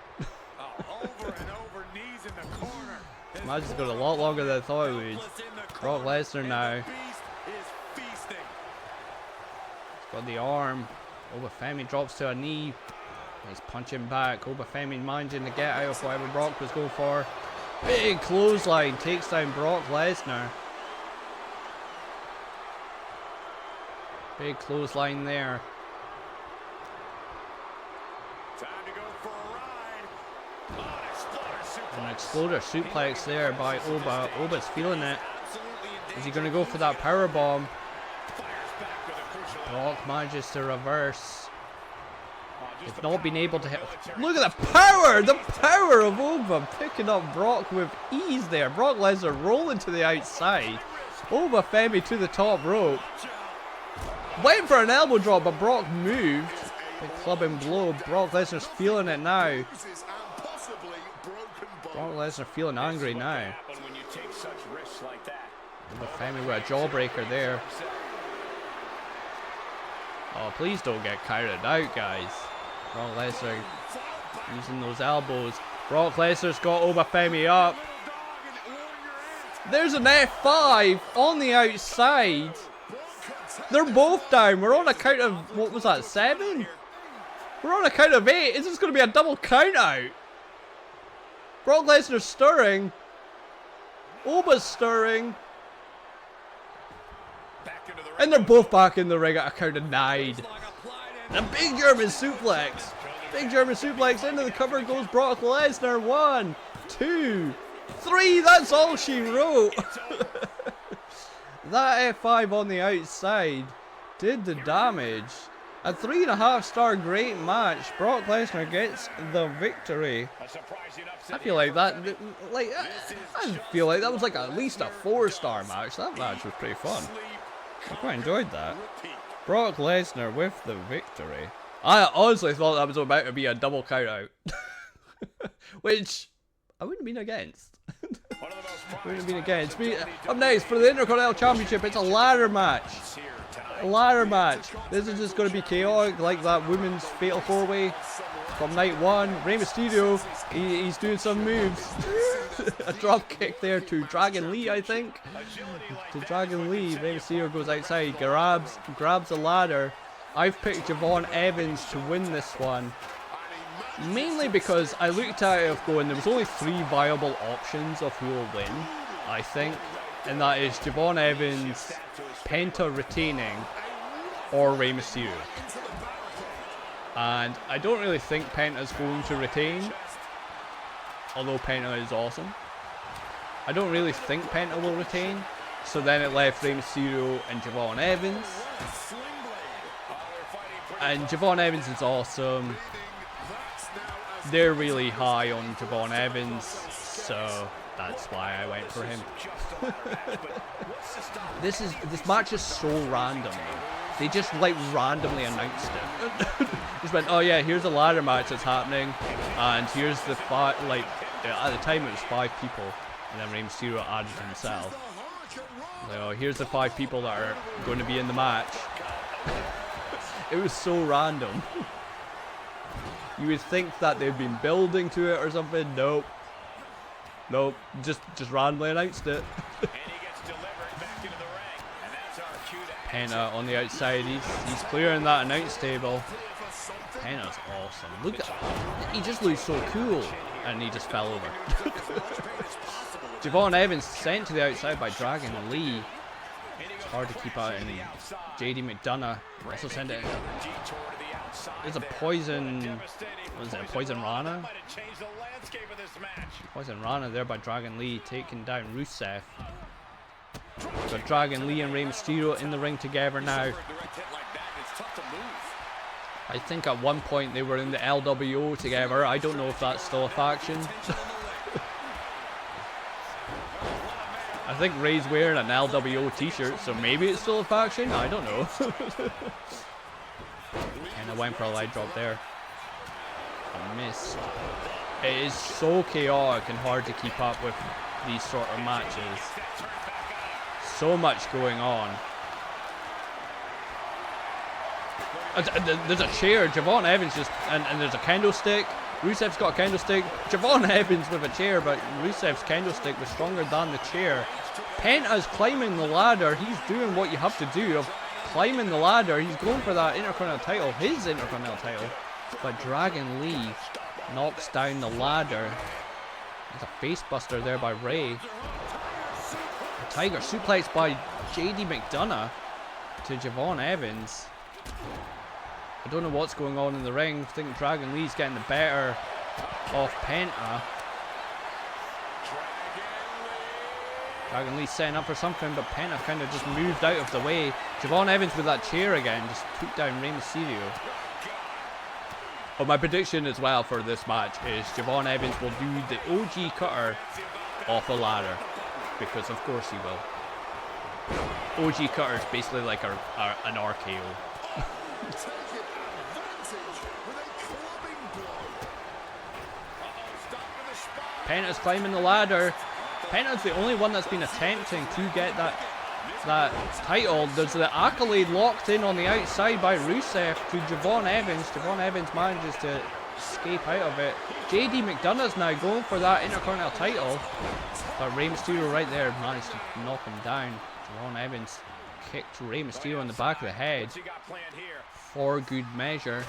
This match is going a lot longer than I thought it would. Brock Lesnar now. He's got the arm. Femi drops to a knee. He's punching back. Femi managing to get out of whatever Brock was going for. Big clothesline takes down Brock Lesnar. Big clothesline there. Time to go for a ride. An exploder suplex there by Oba. Oba's feeling it. Is he going to go for that power bomb? Brock manages to reverse. They've not been able to hit. Look at the power! The power of Oba picking up Brock with ease there. Brock Lesnar rolling to the outside. Femi to the top rope. Waiting for an elbow drop, but Brock moved. Big clubbing blow. Brock Lesnar's feeling it now. Brock Lesnar feeling angry now. Femi with a jawbreaker there. Oh, please don't get carried out, guys. Brock Lesnar using those elbows. Brock Lesnar's got Femi up. There's an F5 on the outside. They're both down. We're on a count of, what was that, 7? We're on a count of 8. Is this going to be a double count out? Brock Lesnar stirring. Oba's stirring. And they're both back in the ring at a count of 9. And a big German suplex. Big German suplex into the cover goes Brock Lesnar. 1, 2, 3. That's all she wrote. That F5 on the outside did the damage. A 3.5-star great match. Brock Lesnar gets the victory. I feel like that, like, I feel like that was like at least a 4-star match. That match was pretty fun. I quite enjoyed that. Brock Lesnar with the victory. I honestly thought that was about to be a double count out. Which I wouldn't have been against. Wouldn't have been against. Up next for the Intercontinental Championship, it's a ladder match. A ladder match. This is just going to be chaotic, like that women's fatal 4-way from night 1. Rey Mysterio, he's doing some moves. A drop kick there to Dragon Lee, I think. To Dragon Lee, Rey Mysterio goes outside, grabs the ladder. I've picked Javon Evans to win this one. Mainly because I looked at it of going, there was only 3 viable options of who will win, I think. And that is Javon Evans, Penta retaining, or Rey Mysterio. And I don't really think Penta's going to retain, although Penta is awesome. I don't really think Penta will retain, so then it left Rey Mysterio and Javon Evans. And Javon Evans is awesome. They're really high on Javon Evans, so that's why I went for him. This match is so random. They just like randomly announced it. Just went, oh yeah, here's a ladder match that's happening, and here's the like at the time it was 5 people, and then Rey Mysterio added himself. Like, oh, here's the 5 people that are going to be in the match. It was so random. You would think that they'd been building to it or something. Nope. Nope. Just randomly announced it. Penta on the outside. He's clearing that announce table. Penta's awesome. Look at, he just looks so cool, and he just fell over. Javon Evans sent to the outside by Dragon Lee. It's hard to keep out, and Jade McDonough also sent it. There's a poison. What is it? A poison Rana? Poison Rana there by Dragon Lee, taking down Rusev. Got Dragon Lee and Rey Mysterio in the ring together now. I think at one point they were in the LWO together. I don't know if that's still a faction. I think Rey's wearing an LWO t-shirt, so maybe it's still a faction. I don't know. And I went for a light drop there. I missed. It is so chaotic and hard to keep up with these sort of matches. So much going on. There's a chair. Javon Evans just and there's a candlestick. Rusev's got a candlestick. Javon Evans with a chair, but Rusev's candlestick was stronger than the chair. Penta's climbing the ladder. He's doing what you have to do of climbing the ladder. He's going for that Intercontinental title, his Intercontinental title. But Dragon Lee knocks down the ladder. There's a face buster there by Rey. A tiger suplex by Jade McDonough to Javon Evans. I don't know what's going on in the ring. I think Dragon Lee's getting the better of Penta. Dragon Lee setting up for something, but Penta kind of just moved out of the way. Javon Evans with that chair again just took down Rey Mysterio. But my prediction as well for this match is Javon Evans will do the OG cutter off a ladder, because of course he will. OG cutter is basically like an RKO. Penta's climbing the ladder. Penta's the only one that's been attempting to get that title. There's the accolade locked in on the outside by Rusev to Javon Evans. Javon Evans manages to escape out of it. JD McDonough's now going for that Intercontinental title, but Rey Mysterio right there managed to knock him down. Javon Evans kicked Rey Mysterio in the back of the head for good measure.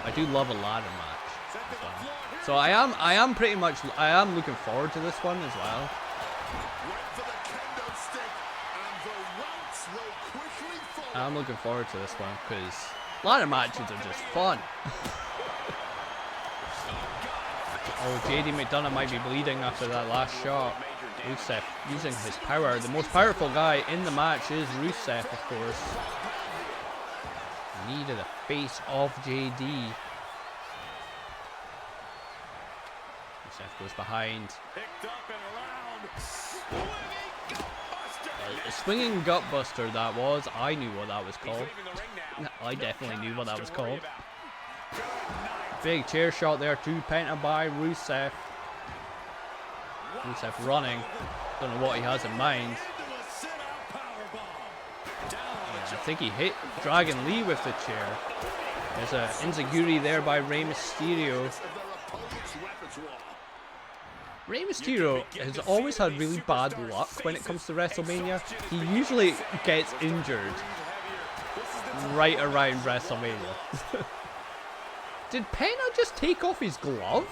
I do love a ladder match as well. So I am looking forward to this one as well. I'm looking forward to this one because ladder matches are just fun. Oh, JD McDonough might be bleeding after that last shot. Rusev using his power. The most powerful guy in the match is Rusev, of course. Knee to the face of JD. Seth goes behind. A swinging gutbuster that was. I knew what that was called. I definitely knew what that was called. Big chair shot there to Penta by Rusev. Rusev running. Don't know what he has in mind. I think he hit Dragon Lee with the chair. There's a enziguri there by Rey Mysterio. Rey Mysterio has always had really bad luck when it comes to WrestleMania. He usually gets injured right around WrestleMania. Did Penta just take off his glove?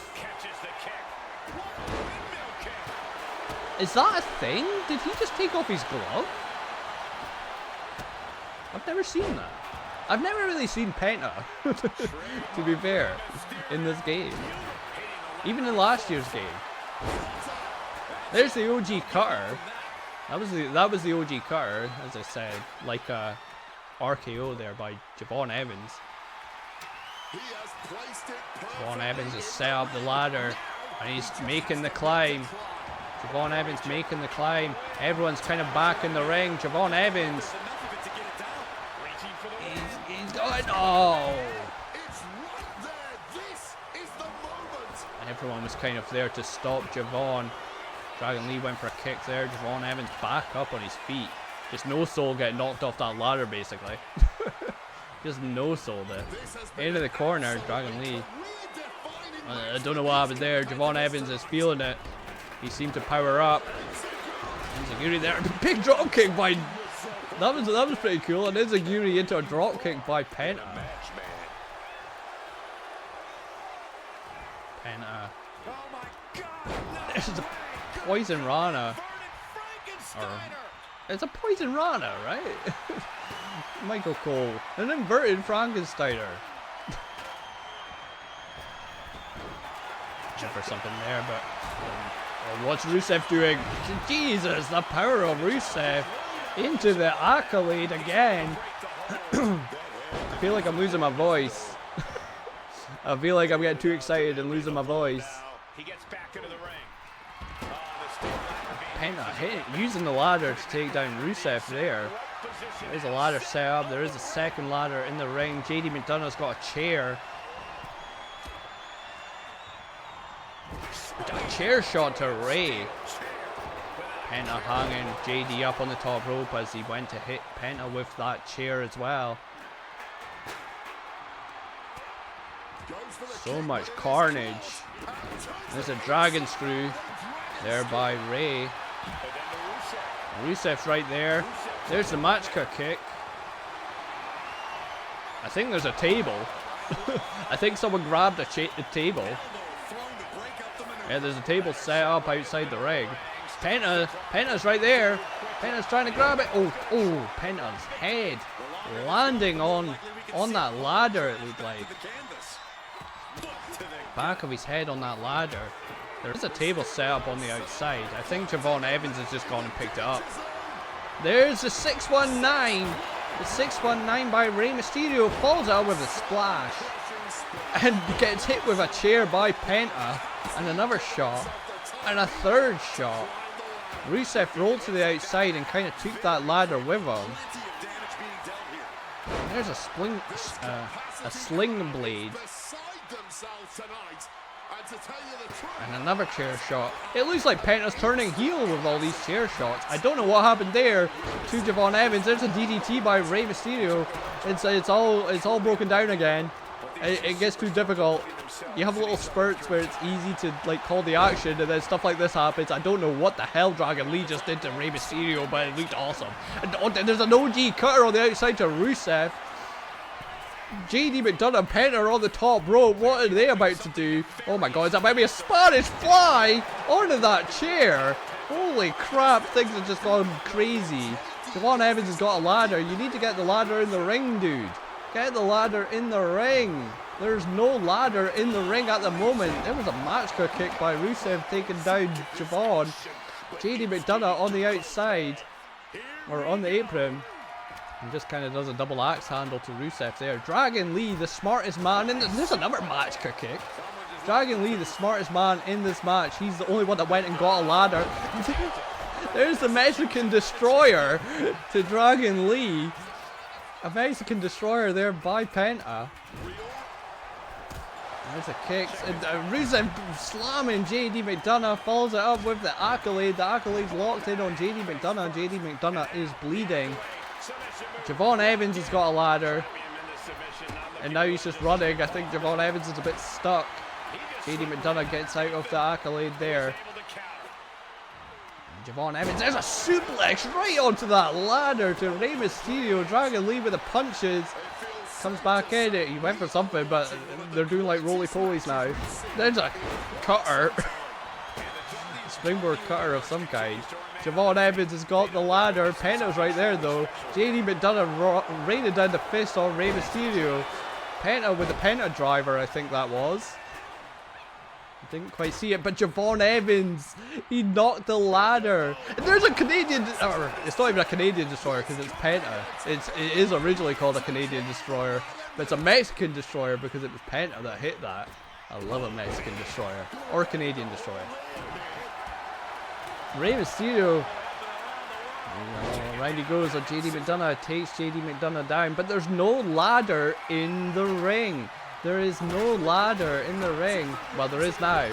Is that a thing? Did he just take off his glove? I've never seen that. I've never really seen Penta, to be fair, in this game. Even in last year's game. There's the OG cutter. That was the OG cutter, as I said, like a RKO there by Javon Evans. Javon Evans has set up the ladder and he's making the climb. Javon Evans making the climb. Everyone's kind of back in the ring. Javon Evans. He's going. Oh! Everyone was kind of there to stop Javon. Dragon Lee went for a kick there. Javon Evans back up on his feet. Just no soul getting knocked off that ladder basically. Just no soul there. Into the corner, Dragon Lee. I don't know what happened there. Javon Evans is feeling it. He seemed to power up. Enziguri there. Big drop kick by. That was pretty cool. And Enziguri into a drop kick by Penta. Penta. There's a poison Rana. Or, it's a poison Rana, right? Michael Cole. An inverted Frankensteiner. Looking for something there, but what's Rusev doing? Jesus, the power of Rusev into the accolade again. I feel like I'm losing my voice. I feel like I'm getting too excited and losing my voice. Penta using the ladder to take down Rusev there. There's a ladder set up. There is a second ladder in the ring. JD McDonough's got a chair. A chair shot to Rey. Penta hanging JD up on the top rope as he went to hit Penta with that chair as well. So much carnage. There's a dragon screw there by Rey. Rusev's right there. There's the Machka kick. I think there's a table. I think someone grabbed a table. Yeah, there's a table set up outside the ring. Penta's right there. Penta's trying to grab it. Oh, Penta's head landing on that ladder, it looked like. Back of his head on that ladder. There is a table set up on the outside. I think Javon Evans has just gone and picked it up. There's the 619. The 619 by Rey Mysterio falls out with a splash. And gets hit with a chair by Penta. And another shot. And a third shot. Rusev rolled to the outside and kind of took that ladder with him. There's a sling blade. And another chair shot. It looks like Penta's turning heel with all these chair shots. I don't know what happened there to Javon Evans. There's a DDT by Rey Mysterio. It's all broken down again. It gets too difficult. You have little spurts where it's easy to like call the action, and then stuff like this happens. I don't know what the hell Dragon Lee just did to Rey Mysterio, but it looked awesome. And there's an OG cutter on the outside to Rusev. JD McDonough and Penta are on the top rope. What are they about to do? Oh my god, is that about to be a Spanish fly onto that chair? Holy crap, things have just gone crazy. Javon Evans has got a ladder. You need to get the ladder in the ring, dude. Get the ladder in the ring. There's no ladder in the ring at the moment. There was a Machka kick by Rusev taking down Javon. JD McDonough on the outside, or on the apron. And just kind of does a double axe handle to Rusev there. Dragon Lee, the smartest man in there's another match kick. Dragon Lee, the smartest man in this match. He's the only one that went and got a ladder. There's the Mexican Destroyer to Dragon Lee. A Mexican Destroyer there by Penta. There's a kick. And Rusev slamming JD McDonough. Follows it up with the accolade. The accolade's locked in on JD McDonough. JD McDonough is bleeding. Javon Evans has got a ladder. And now he's just running. I think Javon Evans is a bit stuck. JD McDonough gets out of the accolade there. And Javon Evans, there's a suplex right onto that ladder to Rey Mysterio. Dragon Lee with the punches. Comes back in it. He went for something, but they're doing like roly-polies now. There's a cutter. Springboard cutter of some kind. Javon Evans has got the ladder. Penta's right there though. JD McDonough raided down the fist on Rey Mysterio. Penta with the Penta driver, I think that was. Didn't quite see it, but Javon Evans, he knocked the ladder. And there's a Canadian, or it's not even a Canadian Destroyer because it's Penta. It is originally called a Canadian Destroyer, but it's a Mexican Destroyer because it was Penta that hit that. I love a Mexican Destroyer, or a Canadian Destroyer. Rey Mysterio, round he goes on JD McDonough, takes JD McDonough down, but there's no ladder in the ring. There is no ladder in the ring. Well, there is now.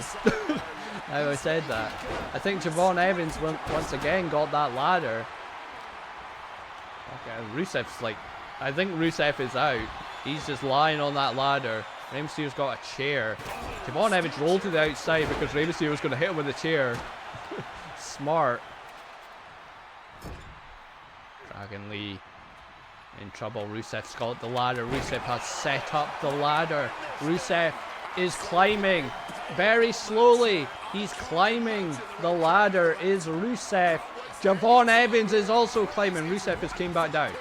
Now I said that. I think Javon Evans once again got that ladder. Okay, Rusev's like, I think Rusev is out. He's just lying on that ladder. Rey Mysterio's got a chair. Javon Evans rolled to the outside because Rey Mysterio was going to hit him with a chair. Smart. Dragon Lee in trouble. Rusev's got the ladder. Rusev has set up the ladder. Rusev is climbing very slowly. He's climbing the ladder is Rusev. Javon Evans is also climbing. Rusev just came back down.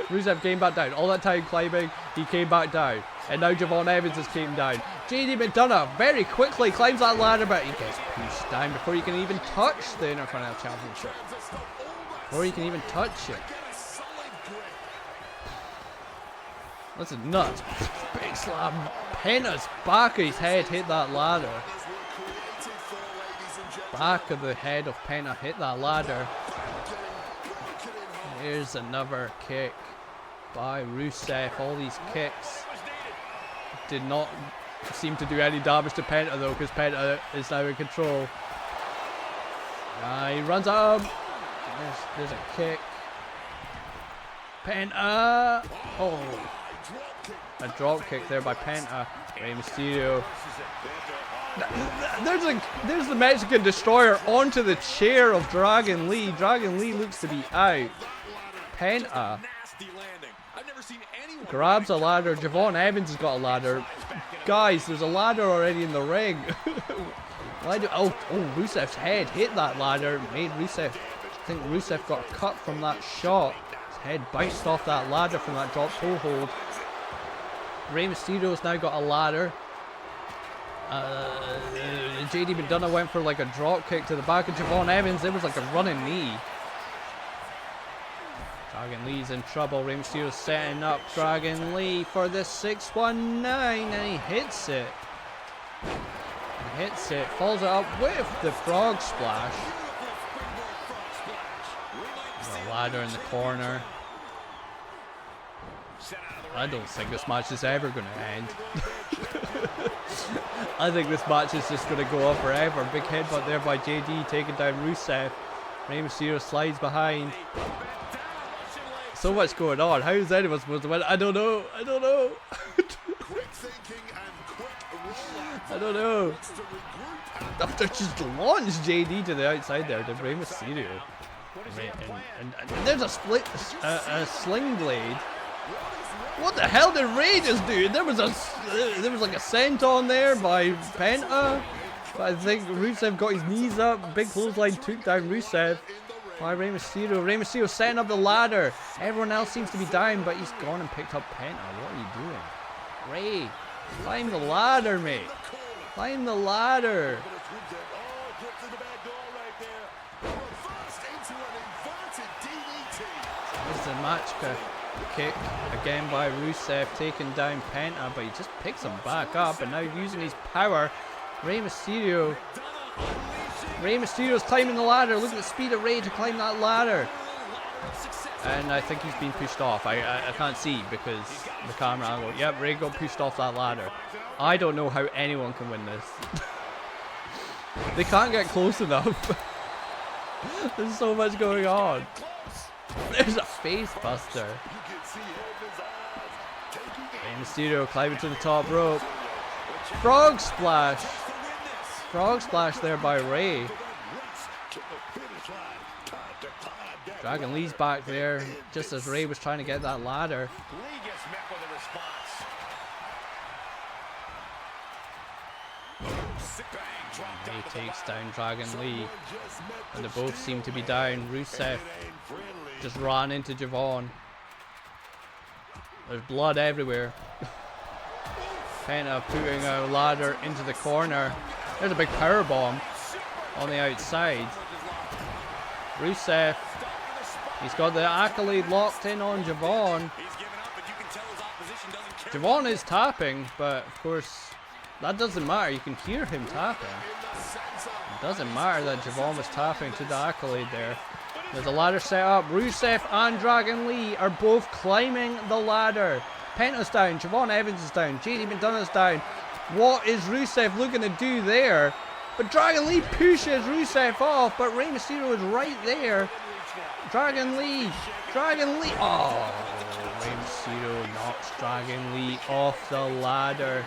Rusev came back down. All that time climbing, he came back down. And now Javon Evans has came down. JD McDonough very quickly climbs that ladder, but he gets pushed down before he can even touch the Intercontinental Championship. Before he can even touch it. That's nuts. Big slam. Penta's back of his head hit that ladder. Back of the head of Penta hit that ladder. Here's another kick by Rusev. All these kicks did not seem to do any damage to Penta though, because Penta is now in control. He runs up. There's a kick. Penta. Oh. A drop kick there by Penta. Rey Mysterio. There's the Mexican Destroyer onto the chair of Dragon Lee. Dragon Lee looks to be out. Penta grabs a ladder. Javon Evans has got a ladder. Guys, there's a ladder already in the ring. Rusev's head hit that ladder. Made Rusev. I think Rusev got cut from that shot. His head bounced off that ladder from that drop toe hold. Rey Mysterio's now got a ladder. JD McDonough went for like a drop kick to the back of Javon Evans. It was like a running knee. Dragon Lee's in trouble. Rey Mysterio's setting up Dragon Lee for the 619 and he hits it. He hits it, follows it up with the frog splash. There's a ladder in the corner. I don't think this match is ever going to end. I think this match is just going to go on forever. Big headbutt there by JD, taking down Rusev. Rey Mysterio slides behind. So much going on. How is anyone supposed to win? I don't know. I don't know. I don't know. After just launched JD to the outside there, did Rey Mysterio. And there's a sling blade. What the hell did Rey just do? There was like a senton there by Penta. But I think Rusev got his knees up. Big clothesline took down Rusev by Rey Mysterio. Rey Mysterio setting up the ladder. Everyone else seems to be down, but he's gone and picked up Penta. What are you doing? Rey, climb the ladder, mate. Climb the ladder. There's Machka kick again by Rusev, taking down Penta, but he just picks him back up, and now using his power. Rey Mysterio's climbing the ladder. Look at the speed of Rey to climb that ladder. And I think he's been pushed off. I can't see because the camera angle. Yep, Rey got pushed off that ladder. I don't know how anyone can win this. They can't get close enough. There's so much going on. There's a face buster. Rey Mysterio climbing to the top rope. Frog splash. Frog splash there by Rey. Dragon Lee's back there just as Rey was trying to get that ladder. Rey takes down Dragon Lee, and they both seem to be down. Rusev just ran into Javon. There's blood everywhere. Penta putting a ladder into the corner. There's a big power bomb on the outside. Rusev, he's got the accolade locked in on Javon. Javon is tapping, but of course that doesn't matter. You can hear him tapping. It doesn't matter that Javon was tapping to the accolade there. There's a ladder set up. Rusev and Dragon Lee are both climbing the ladder. Penta's down, Javon Evans is down, Jade McDonough's down. What is Rusev looking to do there? But Dragon Lee pushes Rusev off, but Rey Mysterio is right there. Dragon Lee. Oh, Rey Mysterio knocks Dragon Lee off the ladder.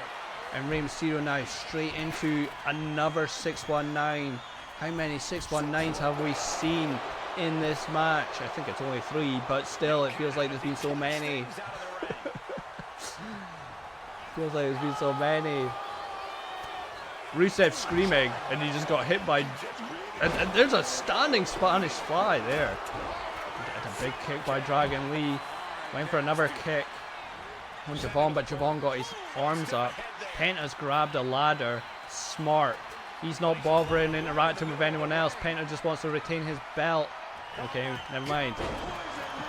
And Rey Mysterio now straight into another 619. How many 619s have we seen in this match? I think it's only 3, but still it feels like there's been so many. Feels like there's been so many. Rusev screaming, and he just got hit by... And there's a standing Spanish fly there. And a big kick by Dragon Lee. Went for another kick on Javon, but Javon got his arms up. Penta's grabbed a ladder. Smart. He's not bothering interacting with anyone else. Penta just wants to retain his belt. Okay, never mind.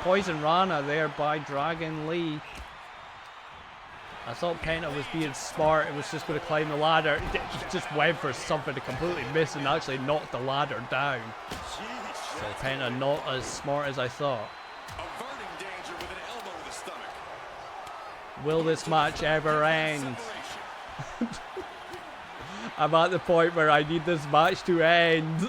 Poison Rana there by Dragon Lee. I thought Penta was being smart. It was just going to climb the ladder. It just went for something to completely miss and actually knocked the ladder down. So Penta not as smart as I thought. Will this match ever end? I'm at the point where I need this match to end.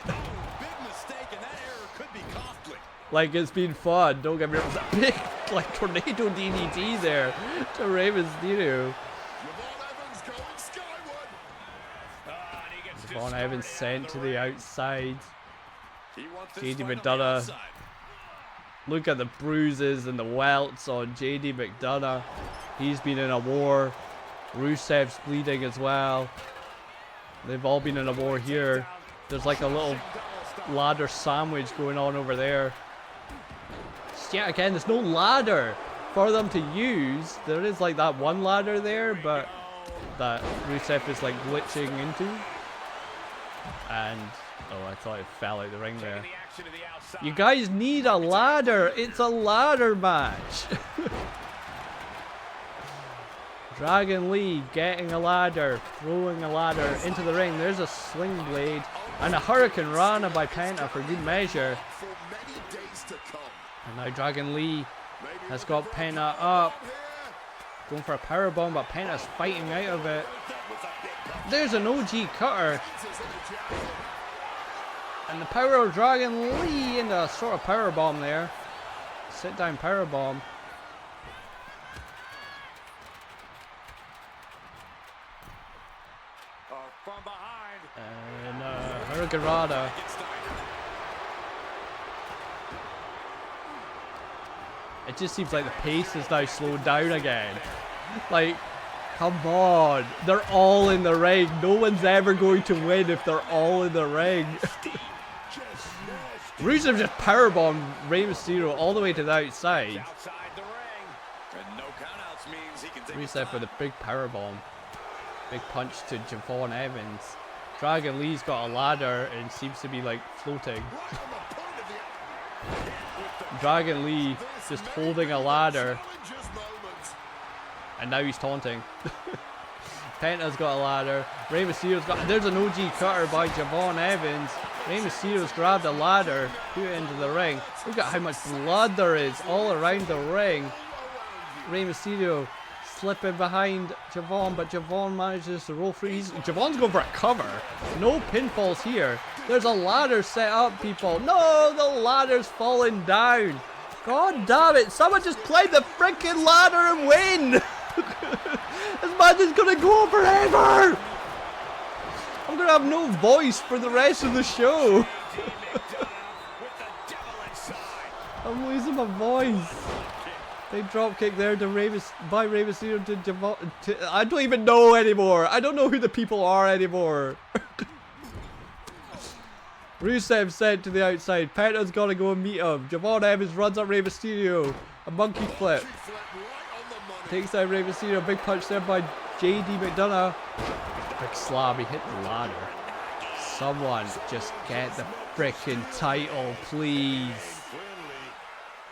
Like, it's been fun. Don't get me wrong. That big, like, tornado DDT there to Rey Mysterio. Javon Evans sent to the outside. JD McDonough. Look at the bruises and the welts on JD McDonough. He's been in a war. Rusev's bleeding as well. They've all been in a war here. There's like a little ladder sandwich going on over there. Yeah, again, there's no ladder for them to use. There is like that one ladder there, but that Rusev is like glitching into. And oh, I thought it fell out the ring there. You guys need a ladder. It's a ladder match. Dragon Lee getting a ladder, throwing a ladder into the ring. There's a sling blade and a Hurricane Rana by Penta for good measure. And now Dragon Lee has got Penta up. Going for a powerbomb, but Penta's fighting out of it. There's an OG cutter. And the power of Dragon Lee into a sort of powerbomb there. Sit down powerbomb. And Hurricane Rana. It just seems like the pace is now slowed down again. Like, come on. They're all in the ring. No one's ever going to win if they're all in the ring. Rusev just powerbombed Rey Mysterio all the way to the outside. Rusev with a big powerbomb. Big punch to Javon Evans. Dragon Lee's got a ladder and seems to be like floating. Dragon Lee just holding a ladder. And now he's taunting. Penta's got a ladder. Rey Mysterio's got... There's an OG cutter by Javon Evans. Rey Mysterio's grabbed a ladder, put it into the ring. Look at how much blood there is all around the ring. Rey Mysterio slipping behind Javon, but Javon manages to roll through. Javon's going for a cover. No pinfalls here. There's a ladder set up, people. No, the ladder's falling down. God damn it. Someone just climb the freaking ladder and win. This match is going to go on forever. I'm going to have no voice for the rest of the show. I'm losing my voice. Big drop kick there to Rey Mysterio to Javon. I don't even know anymore. I don't know who the people are anymore. Rusev sent to the outside. Penta's got to go and meet him. Javon Evans runs up Rey Mysterio. A monkey flip. Takes down Rey Mysterio. Big punch there by JD McDonough. Big slam. He hit the ladder. Someone just get the freaking title, please.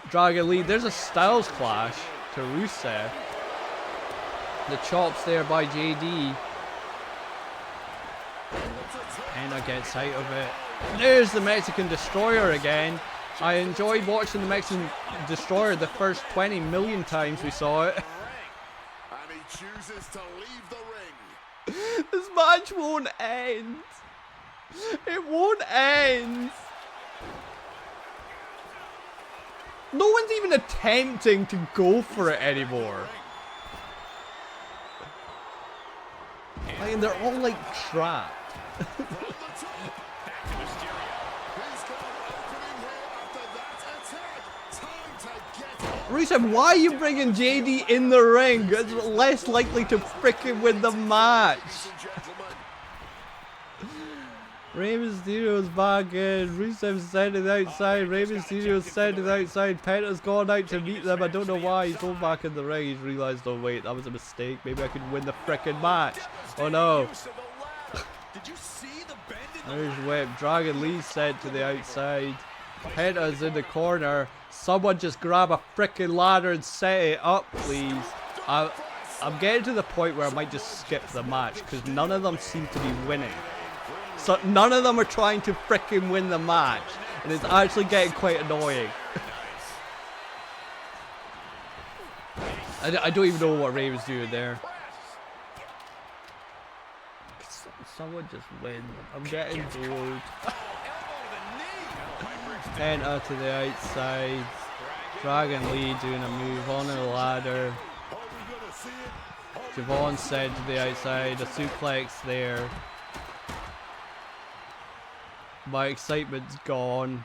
Dragon lead. There's a Styles clash to Rusev. The chops there by JD. Penta gets out of it. There's the Mexican Destroyer again. I enjoyed watching the Mexican Destroyer the first 20 million times we saw it. And he chooses to leave the ring. This match won't end. It won't end. No one's even attempting to go for it anymore. Like, and they're all like trapped. Rusev, why are you bringing JD in the ring? It's less likely to frickin' win the match. Rey Mysterio's back in. Rusev's sent to the outside. Rey Mysterio's sent to the outside. Penta's gone out to meet them. I don't know why. He's going back in the ring. He's realised, oh wait, that was a mistake. Maybe I could win the frickin' match. Oh no. There's whip. Dragon Lee sent to the outside. Penta's in the corner. Someone just grab a frickin' ladder and set it up, please. I'm getting to the point where I might just skip the match because none of them seem to be winning. So none of them are trying to frickin' win the match, and it's actually getting quite annoying. I don't even know what Rey was doing there. Someone just win. I'm getting bored. Penta to the outside. Dragon Lee doing a move on the ladder. Javon sent to the outside. A suplex there. My excitement's gone.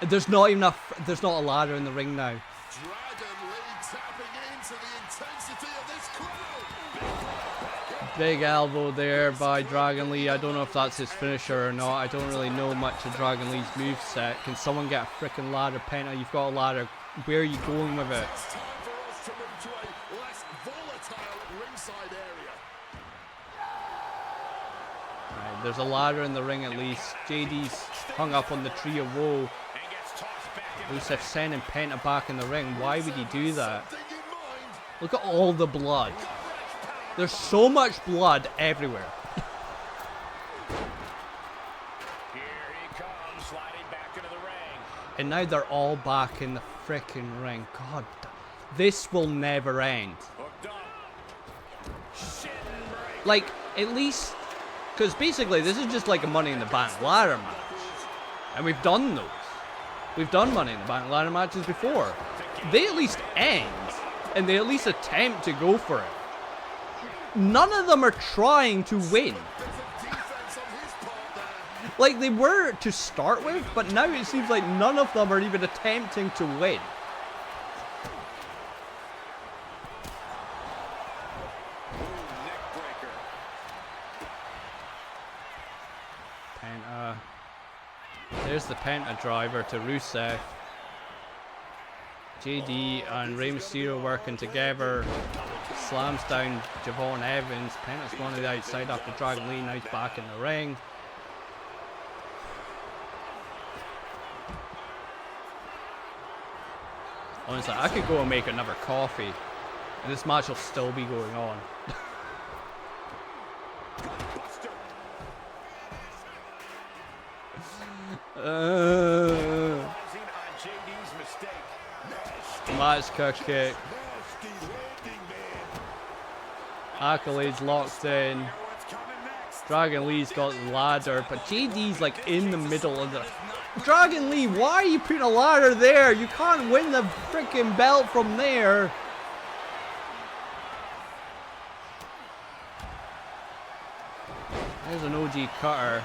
There's not even there's not a ladder in the ring now. Big elbow there by Dragon Lee. I don't know if that's his finisher or not. I don't really know much of Dragon Lee's moveset. Can someone get a freaking ladder? Penta, you've got a ladder. Where are you going with it? Right, there's a ladder in the ring at least. JD's hung up on the tree of woe. Rusev sending Penta back in the ring. Why would he do that? Look at all the blood. There's so much blood everywhere. Here he comes, sliding back into the ring. And now they're all back in the freaking ring. God, this will never end. Like, at least, because basically this is just like a Money in the Bank ladder match. And we've done those. We've done Money in the Bank ladder matches before. They at least end, and they at least attempt to go for it. None of them are trying to win. Like they were to start with, but now it seems like none of them are even attempting to win. Penta. There's the Penta driver to Rusev. JD and Rey Mysterio working together. Slams down Javon Evans. Penta's going to the outside after Dragon Lee. Now he's back in the ring. Honestly, I could go and make another coffee, and this match will still be going on. Match kick. Accolades locked in. Dragon Lee's got the ladder, but JD's like in the middle of the... Dragon Lee, why are you putting a ladder there? You can't win the freaking belt from there. There's an OG cutter.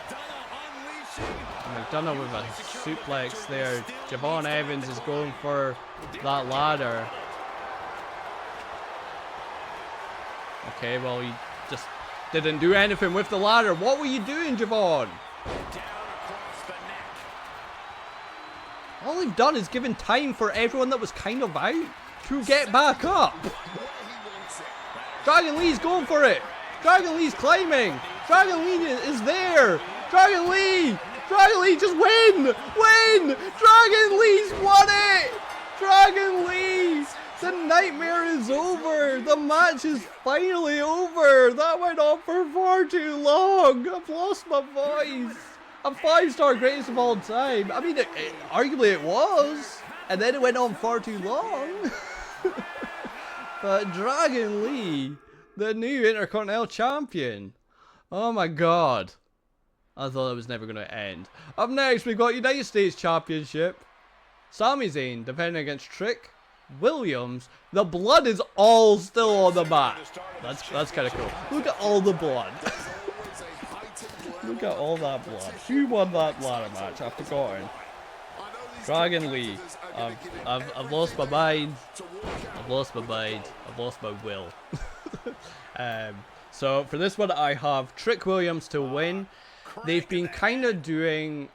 McDonough with a suplex there. Javon Evans is going for that ladder. Okay, well, he just didn't do anything with the ladder. What were you doing, Javon? All they've done is given time for everyone that was kind of out to get back up. Dragon Lee's going for it. Dragon Lee's climbing. Dragon Lee is there. Dragon Lee! Dragon Lee, just win! Win! Dragon Lee's won it! Dragon Lee! The nightmare is over! The match is finally over! That went on for far too long! I've lost my voice! A 5-star greatest of all time! I mean, arguably it was! And then it went on far too long! But Dragon Lee, the new Intercontinental Champion! Oh my god! I thought it was never going to end. Up next, we've got United States Championship. Sami Zayn defending against Trick Williams. The blood is all still on the mat. That's kind of cool. Look at all the blood. Look at all that blood. Who won that ladder match? I've forgotten. Dragon Lee. I've lost my mind. I've lost my mind. I've lost my will. So for this one, I have Trick Williams to win. They've been kind of doing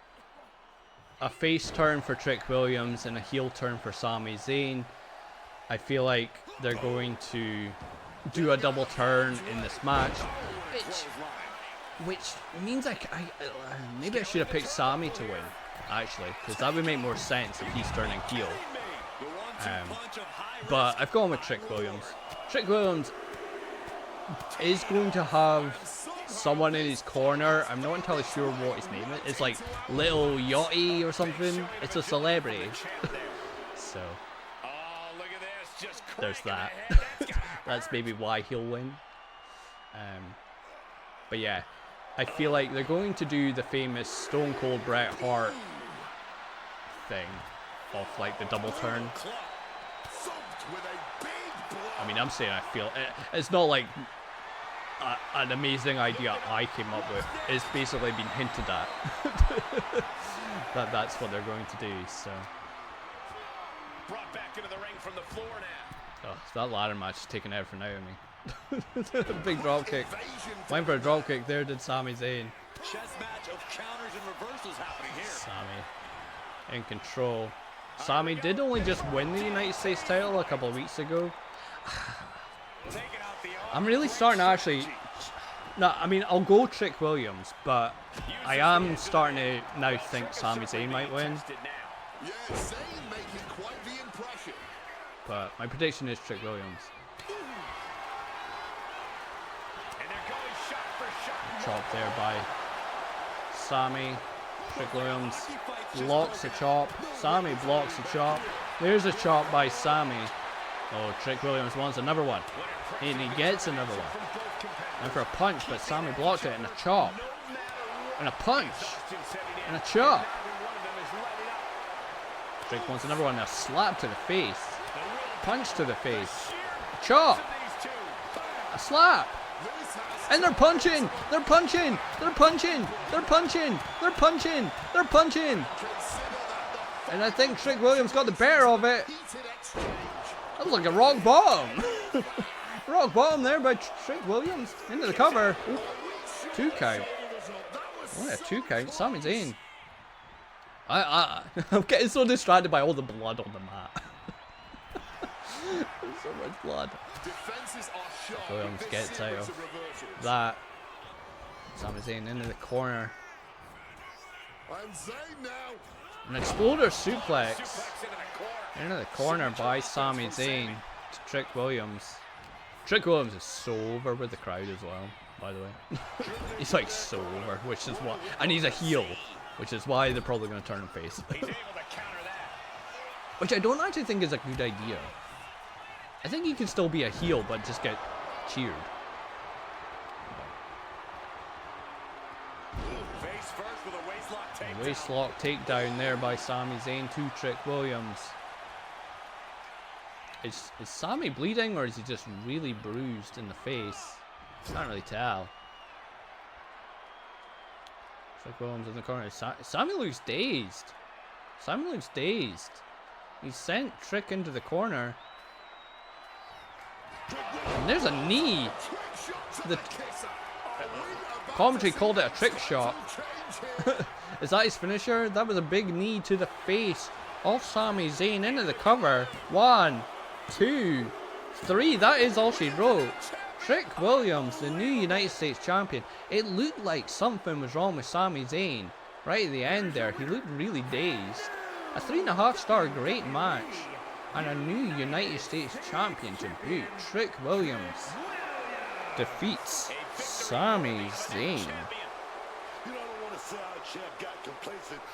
a face turn for Trick Williams and a heel turn for Sami Zayn. I feel like they're going to do a double turn in this match, which means maybe I should have picked Sami to win, actually, because that would make more sense if he's turning heel. But I've gone with Trick Williams. Trick Williams is going to have someone in his corner. I'm not entirely sure what his name is. It's like Little Yachty or something. It's a celebrity. So there's that. That's maybe why he'll win. But yeah, I feel like they're going to do the famous Stone Cold Bret Hart thing of like the double turn. I mean, I'm saying I feel it's not like an amazing idea I came up with. It's basically been hinted at. That's what they're going to do. So Brought back into the ring from the floor now. oh, that ladder match is taking everything out of me. Big drop kick. Went for a drop kick there, did Sami Zayn. Chess match of counters and reversals happening here. Sami in control. Sami did only just win the United States title a couple of weeks ago. I'm really starting to actually... No, I mean, I'll go Trick Williams, but I am starting to now think Sami Zayn might win. But my prediction is Trick Williams. Chop there by Sami. Trick Williams blocks a chop. Sami blocks a chop. There's a chop by Sami. Oh, Trick Williams wants another one. And he gets another one. And for a punch, but Sami blocked it, and a chop. And a punch. And a chop. Trick wants another one. A slap to the face. Punch to the face. A chop. A slap. And they're punching. They're punching. They're punching. They're punching. They're punching. They're punching. And I think Trick Williams got the better of it. That was like a rock bottom. Rock bottom there by Trick Williams. Into the cover. Ooh, 2 count. What a 2 count. Sami Zayn. I'm getting so distracted by all the blood on the mat. There's so much blood. Trick Williams gets out of that. Sami Zayn into the corner. An exploder suplex into the corner by Sami Zayn to Trick Williams. Trick Williams is so over with the crowd as well, by the way. He's like so over, which is what, and he's a heel, which is why they're probably going to turn him face. Which I don't actually think is a good idea. I think he can still be a heel, but just get cheered. Waistlock takedown there by Sami Zayn to Trick Williams. Is Sami bleeding, or is he just really bruised in the face? Can't really tell. Trick Williams in the corner. Sami looks dazed. Sami looks dazed. He sent Trick into the corner. And there's a knee. The commentary called it a trick shot. Is that his finisher? That was a big knee to the face of Sami Zayn into the cover. 1, 2, 3. That is all she wrote. Trick Williams, the new United States champion. It looked like something was wrong with Sami Zayn. Right at the end there, he looked really dazed. A 3.5-star great match. And a new United States champion to boot. Trick Williams defeats Sami Zayn.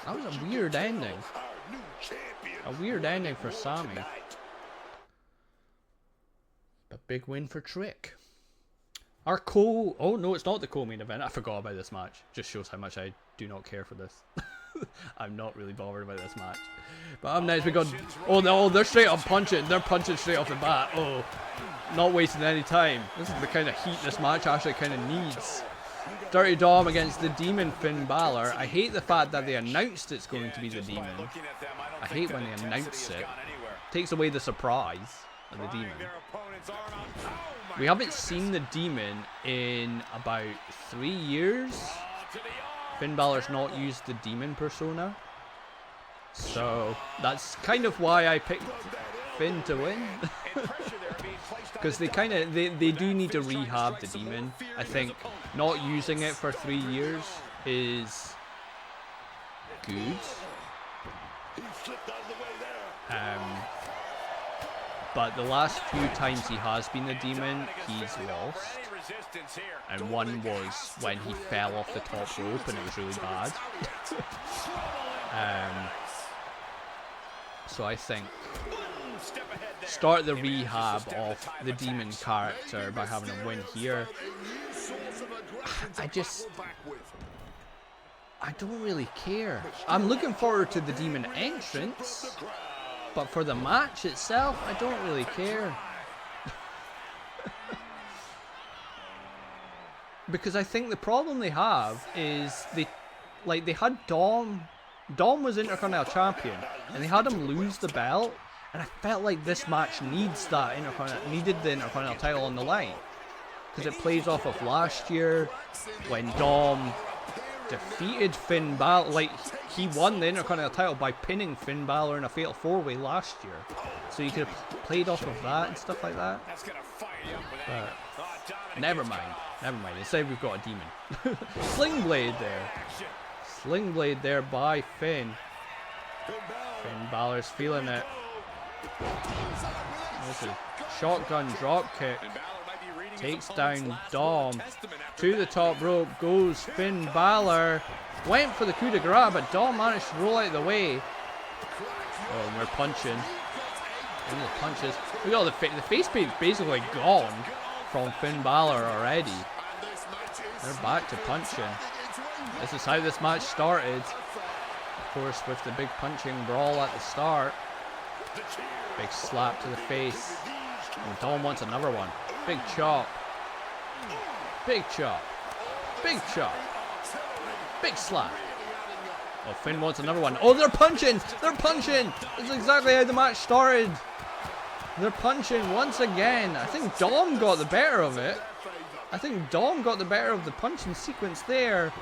That was a weird ending. A weird ending for Sami. But big win for Trick. Our oh no, it's not the co-main event. I forgot about this match. Just shows how much I do not care for this. I'm not really bothered about this match. But up next we got, oh no, they're straight up punching. They're punching straight off the bat. Oh, not wasting any time. This is the kind of heat this match actually kind of needs. Dirty Dom against the Demon Finn Balor. I hate the fact that they announced it's going to be the Demon. I hate when they announce it. Takes away the surprise of the Demon. We haven't seen the Demon in about 3 years. Finn Balor's not used the Demon persona. So that's kind of why I picked Finn to win. Because they do need to rehab the Demon. I think not using it for 3 years is good. But the last few times he has been a Demon, he's lost. And one was when he fell off the top rope and it was really bad. So I think start the rehab of the Demon character by having him win here. I don't really care. I'm looking forward to the Demon entrance, but for the match itself, I don't really care. Because I think the problem they have is they had Dom was Intercontinental Champion, and they had him lose the belt, and I felt like this match needed the Intercontinental title on the line, because it plays off of last year when Dom defeated Finn Balor. Like, he won the Intercontinental title by pinning Finn Balor in a fatal 4-way last year, so you could have played off of that and stuff like that. But never mind. Instead we've got a Demon. Sling Blade there. Sling Blade there by Finn. Finn Balor's feeling it. This is shotgun drop kick. Takes down Dom. To the top rope goes Finn Balor. Went for the coup de grace, but Dom managed to roll out of the way. Oh, and we're punching. And the punches. We got the face paint's basically gone from Finn Balor already. They're back to punching. This is how this match started. Of course, with the big punching brawl at the start. Big slap to the face. And Dom wants another one. Big chop. Big chop. Big chop. Big slap. Oh, Finn wants another one. Oh, they're punching! They're punching! This is exactly how the match started. They're punching once again. I think Dom got the better of it. I think Dom got the better of the punching sequence there.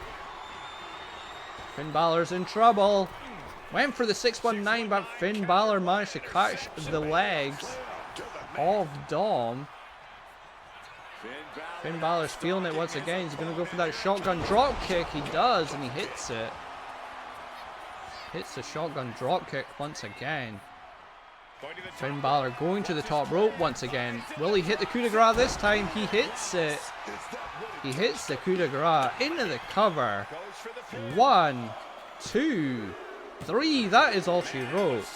Finn Balor's in trouble. Went for the 619, but Finn Balor managed to catch the legs of Dom. Finn Balor's feeling it once again. He's going to go for that shotgun drop kick. He does, and he hits it. hits the shotgun dropkick once again. Finn Balor going to the top rope once again. Will he hit the coup de grace this time? He hits it. He hits the coup de grace into the cover. 1, 2, 3. That is all she wrote.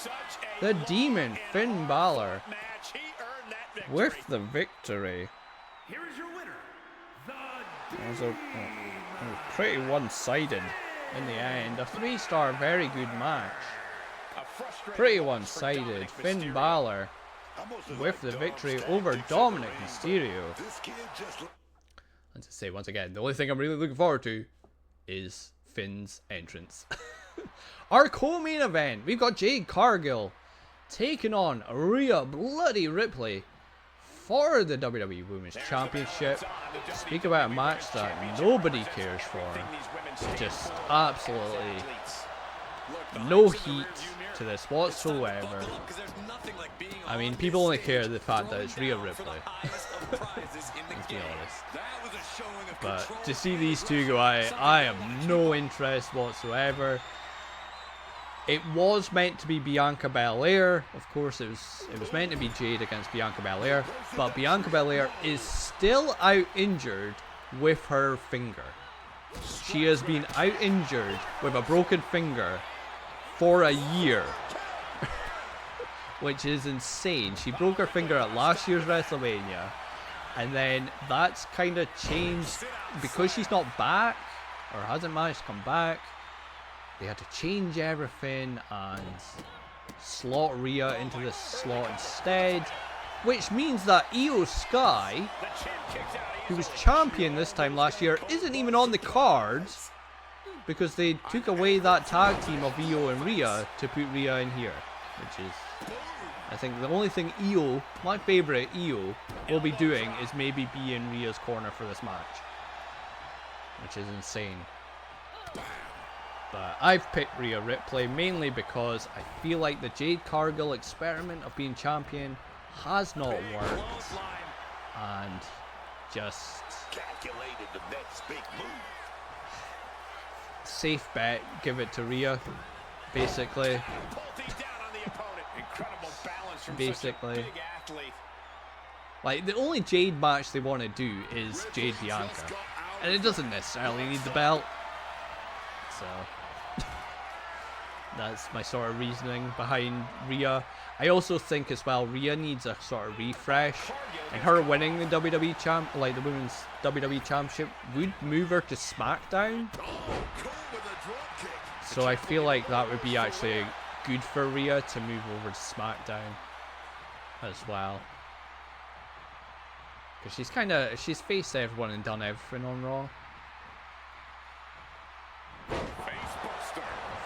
The Demon Finn Balor with the victory. It was pretty one-sided in the end. A 3-star, very good match. Pretty one-sided. Finn Balor with the victory over Dominic Mysterio. And to say once again, the only thing I'm really looking forward to is Finn's entrance. Our co-main event, we've got Jade Cargill taking on Rhea bloody Ripley for the WWE Women's Championship. Speak about a match that nobody cares for. Just absolutely no heat to this whatsoever. I mean, people only care the fact that it's Rhea Ripley. Let's be honest. But to see these two go at it, I have no interest whatsoever. It was meant to be Bianca Belair. Of course, it was meant to be Jade against Bianca Belair. But Bianca Belair is still out injured with her finger. She has been out injured with a broken finger for a year. Which is insane. She broke her finger at last year's WrestleMania. And then that's kind of changed because she's not back, or hasn't managed to come back. They had to change everything and slot Rhea into this slot instead. Which means that Io Sky, who was champion this time last year, isn't even on the cards because they took away that tag team of Io and Rhea to put Rhea in here. Which is, I think, the only thing Io, my favourite Io, will be doing is maybe be in Rhea's corner for this match. Which is insane. But I've picked Rhea Ripley mainly because I feel like the Jade Cargill experiment of being champion has not worked. And just Calculated the next big move. Safe bet, give it to Rhea, basically. Basically. Like, the only Jade match they want to do is Jade Bianca. And it doesn't necessarily need the belt. So that's my sort of reasoning behind Rhea. I also think as well Rhea needs a sort of refresh, and her winning the the women's WWE Championship would move her to SmackDown. So I feel like that would be actually good for Rhea to move over to SmackDown as well. Because she's faced everyone and done everything on Raw.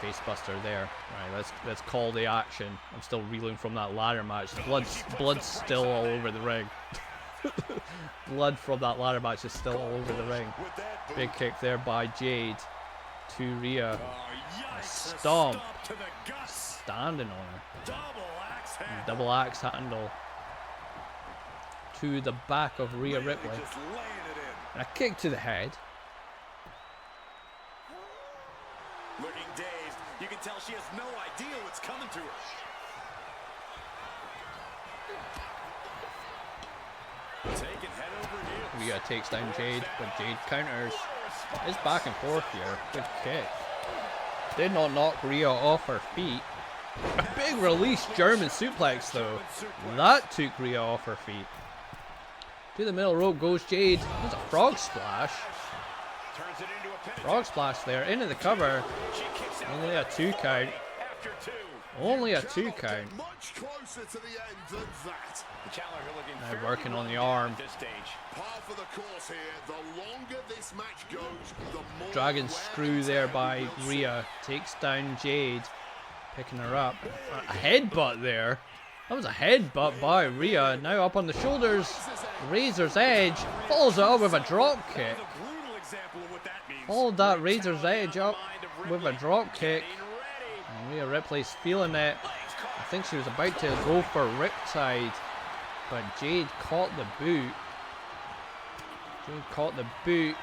Facebuster there. Right, let's call the action. I'm still reeling from that ladder match. Blood's still all over the ring. Blood from that ladder match is still all over the ring. Big kick there by Jade to Rhea. A stomp. Standing on her. Double axe handle to the back of Rhea Ripley. And a kick to the head. Looking dazed, you can tell she has no idea what's coming to her. Taking head over heels. Rhea takes down Jade, but Jade counters. It's back and forth here. Good kick. Did not knock Rhea off her feet. A big release German suplex though. That took Rhea off her feet. To the middle rope goes Jade. There's a frog splash. Frog splash there, into the cover. Only a 2 count. Only a 2 count. Now working on the arm. Dragon screw there by Rhea. Takes down Jade. Picking her up. A headbutt there. That was a headbutt by Rhea. Now up on the shoulders. Razor's Edge. Follows it up with a drop kick. Followed that Razor's Edge up with a drop kick. And Rhea Ripley's feeling it. I think she was about to go for Riptide. But Jade caught the boot. Jade caught the boot.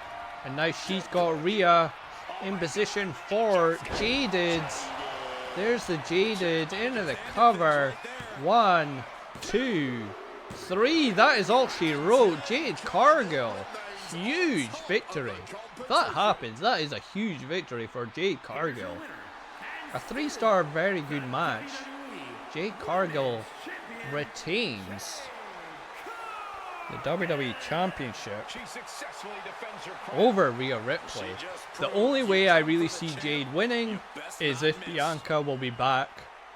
And now she's got Rhea in position for Jaded. There's the Jaded into the cover. 1, 2, 3. That is all she wrote. Jade Cargill. Huge victory. If that happens, that is a huge victory for Jade Cargill. A 3-star very good match. Jade Cargill retains the WWE Championship over Rhea Ripley. The only way I really see Jade winning is if Bianca will be back,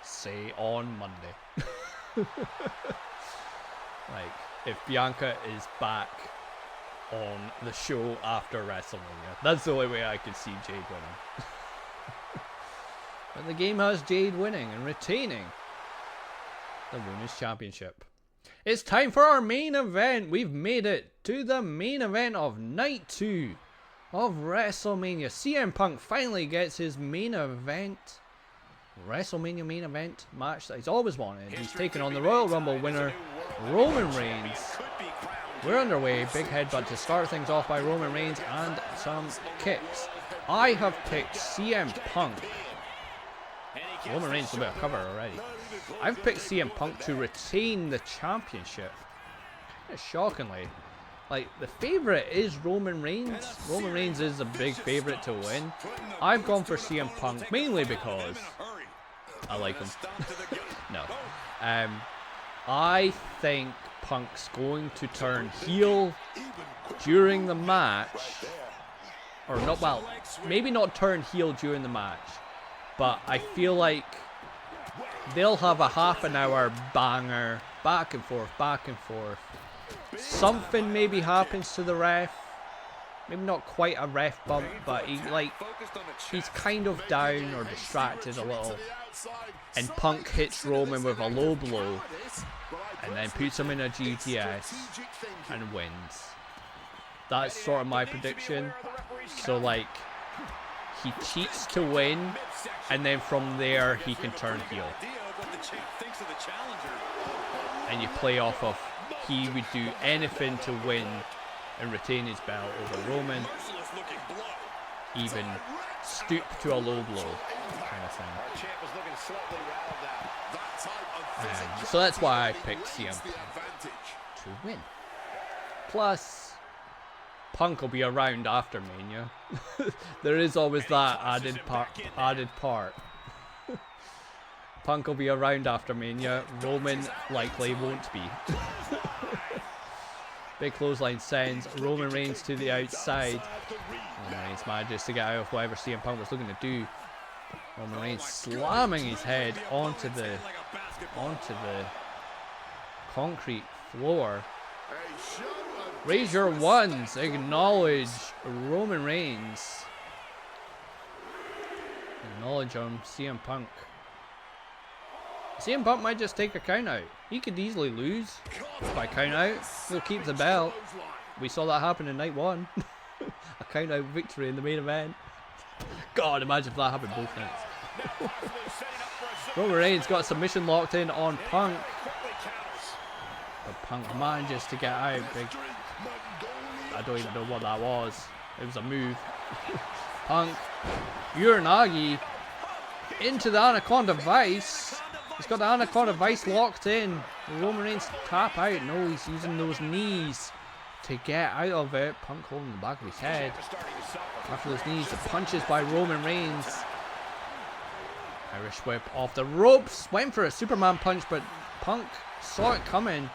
say, on Monday. Like, if Bianca is back on the show after WrestleMania. That's the only way I could see Jade winning. But the game has Jade winning and retaining the Women's Championship. It's time for our main event. We've made it to the main event of Night 2 of WrestleMania. CM Punk finally gets his main event, WrestleMania main event match that he's always wanted. He's taking on the Royal Rumble winner, Roman Reigns. We're underway. Big headbutt to start things off by Roman Reigns and some kicks. I have picked CM Punk. Roman Reigns will be a cover already. I've picked CM Punk to retain the championship. Shockingly. Like, the favourite is Roman Reigns. Roman Reigns is a big favourite to win. I've gone for CM Punk mainly because I like him. No. I think Punk's going to turn heel during the match. Or not, well, maybe not turn heel during the match. But I feel like they'll have a half an hour banger, back and forth, back and forth. Something maybe happens to the ref. Maybe not quite a ref bump, but he's kind of down or distracted a little. And Punk hits Roman with a low blow. And then puts him in a GTS and wins. That's sort of my prediction. So like, he cheats to win, and then from there he can turn heel. And you play off of he would do anything to win and retain his belt over Roman, even stoop to a low blow kind of thing. So that's why I picked CM Punk to win. Plus, Punk will be around after Mania. There is always that added part. Punk will be around after Mania. Roman likely won't be. Big clothesline sends Roman Reigns to the outside. Roman Reigns manages to get out of whatever CM Punk was looking to do. Roman Reigns slamming his head onto the concrete floor. Raise your ones. Acknowledge Roman Reigns. Acknowledge him. CM Punk. CM Punk might just take a count out. He could easily lose by count out. He'll keep the belt. We saw that happen in night 1. A count out victory in the main event. God, imagine if that happened both nights. Roman Reigns got a submission locked in on Punk. But Punk manages to get out. Big. I don't even know what that was. It was a move. Punk. Uranagi. Into the Anaconda Vice. He's got the Anaconda Vice locked in. Roman Reigns tap out. No, he's using those knees to get out of it. Punk holding the back of his head. After those knees, the punches by Roman Reigns. Irish whip off the ropes. Went for a Superman punch, but Punk saw it coming.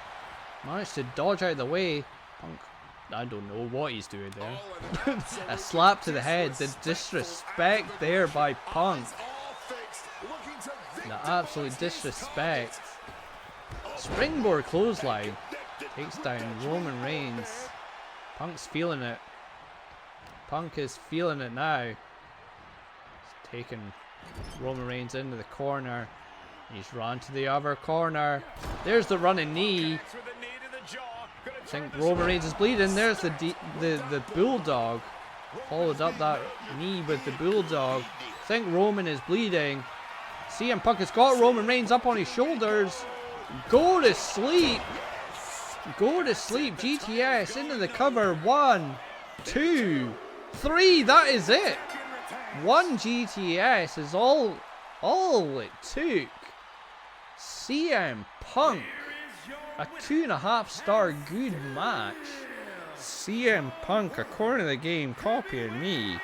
Managed to dodge out of the way. Punk, I don't know what he's doing there. A slap to the head. The disrespect there by Punk. The absolute disrespect. Springboard clothesline. Takes down Roman Reigns. Punk's feeling it. Punk is feeling it now. He's taking Roman Reigns into the corner. He's run to the other corner. There's the running knee. I think Roman Reigns is bleeding. There's the bulldog. Followed up that knee with the bulldog. I think Roman is bleeding. CM Punk has got Roman Reigns up on his shoulders. Go to sleep. Go to sleep. GTS into the cover. 1, 2, 3. That is it. 1 GTS is all all it took. CM Punk, a 2.5-star good match. CM Punk, according to the game, copying me.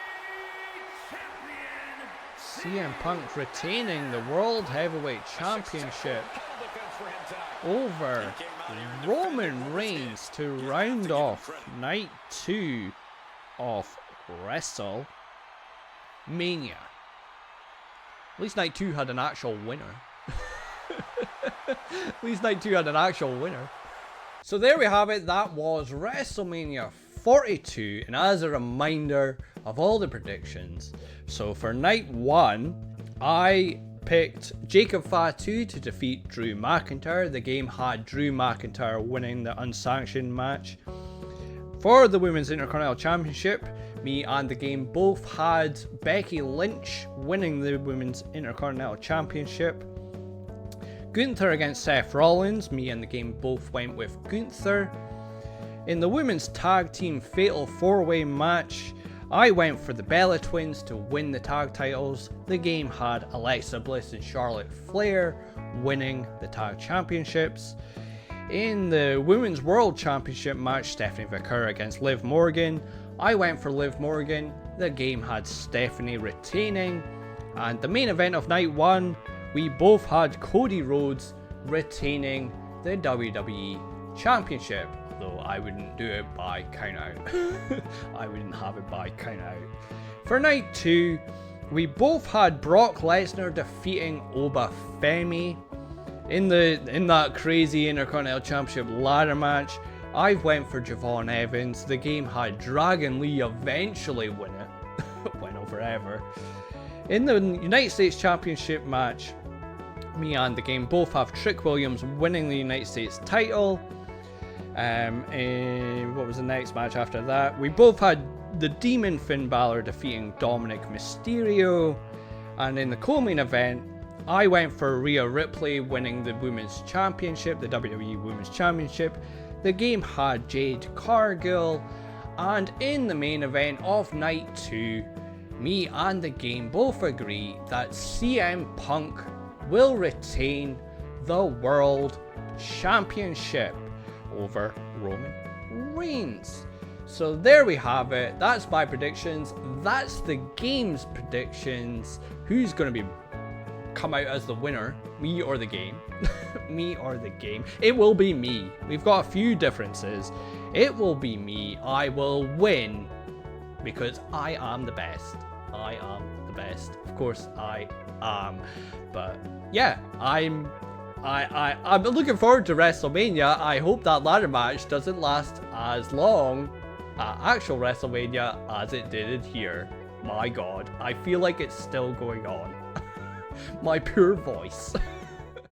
CM Punk retaining the World Heavyweight Championship over Roman Reigns to round off night 2 of WrestleMania. At least night 2 had an actual winner. At least night 2 had an actual winner. So there we have it. That was WrestleMania 42. And as a reminder of all the predictions, so for night 1, I picked Jacob Fatu to defeat Drew McIntyre. The game had Drew McIntyre winning the unsanctioned match. For the Women's Intercontinental Championship, me and the game both had Becky Lynch winning the Women's Intercontinental Championship. Gunther against Seth Rollins, me and the game both went with Gunther. In the Women's Tag Team Fatal 4-Way match, I went for the Bella Twins to win the tag titles. The game had Alexa Bliss and Charlotte Flair winning the tag championships. In the Women's World Championship match, Stephanie Vaquer against Liv Morgan, I went for Liv Morgan. The game had Stephanie retaining. And the main event of night 1, we both had Cody Rhodes retaining the WWE Championship. Though I wouldn't do it by count out. I wouldn't have it by count out. For night 2, we both had Brock Lesnar defeating Oba Femi. In that crazy Intercontinental Championship ladder match, I went for Javon Evans. The game had Dragon Lee eventually win it. Went over ever. In the United States Championship match, me and the game both have Trick Williams winning the United States title. And what was the next match after that? We both had the Demon Finn Balor defeating Dominic Mysterio. And in the co-main event, I went for Rhea Ripley winning the Women's Championship, the WWE Women's Championship. The game had Jade Cargill. And in the main event of night 2, me and the game both agree that CM Punk will retain the World Championship over Roman Reigns. So there we have it. That's my predictions. That's the game's predictions. Who's going to be come out as the winner? Me or the game? Me or the game? It will be me. We've got a few differences. It will be me. I will win because I am the best. I am the best. Of course I am. But yeah, I'm looking forward to WrestleMania. I hope that ladder match doesn't last as long at actual WrestleMania as it did here. My god, I feel like it's still going on. My poor voice.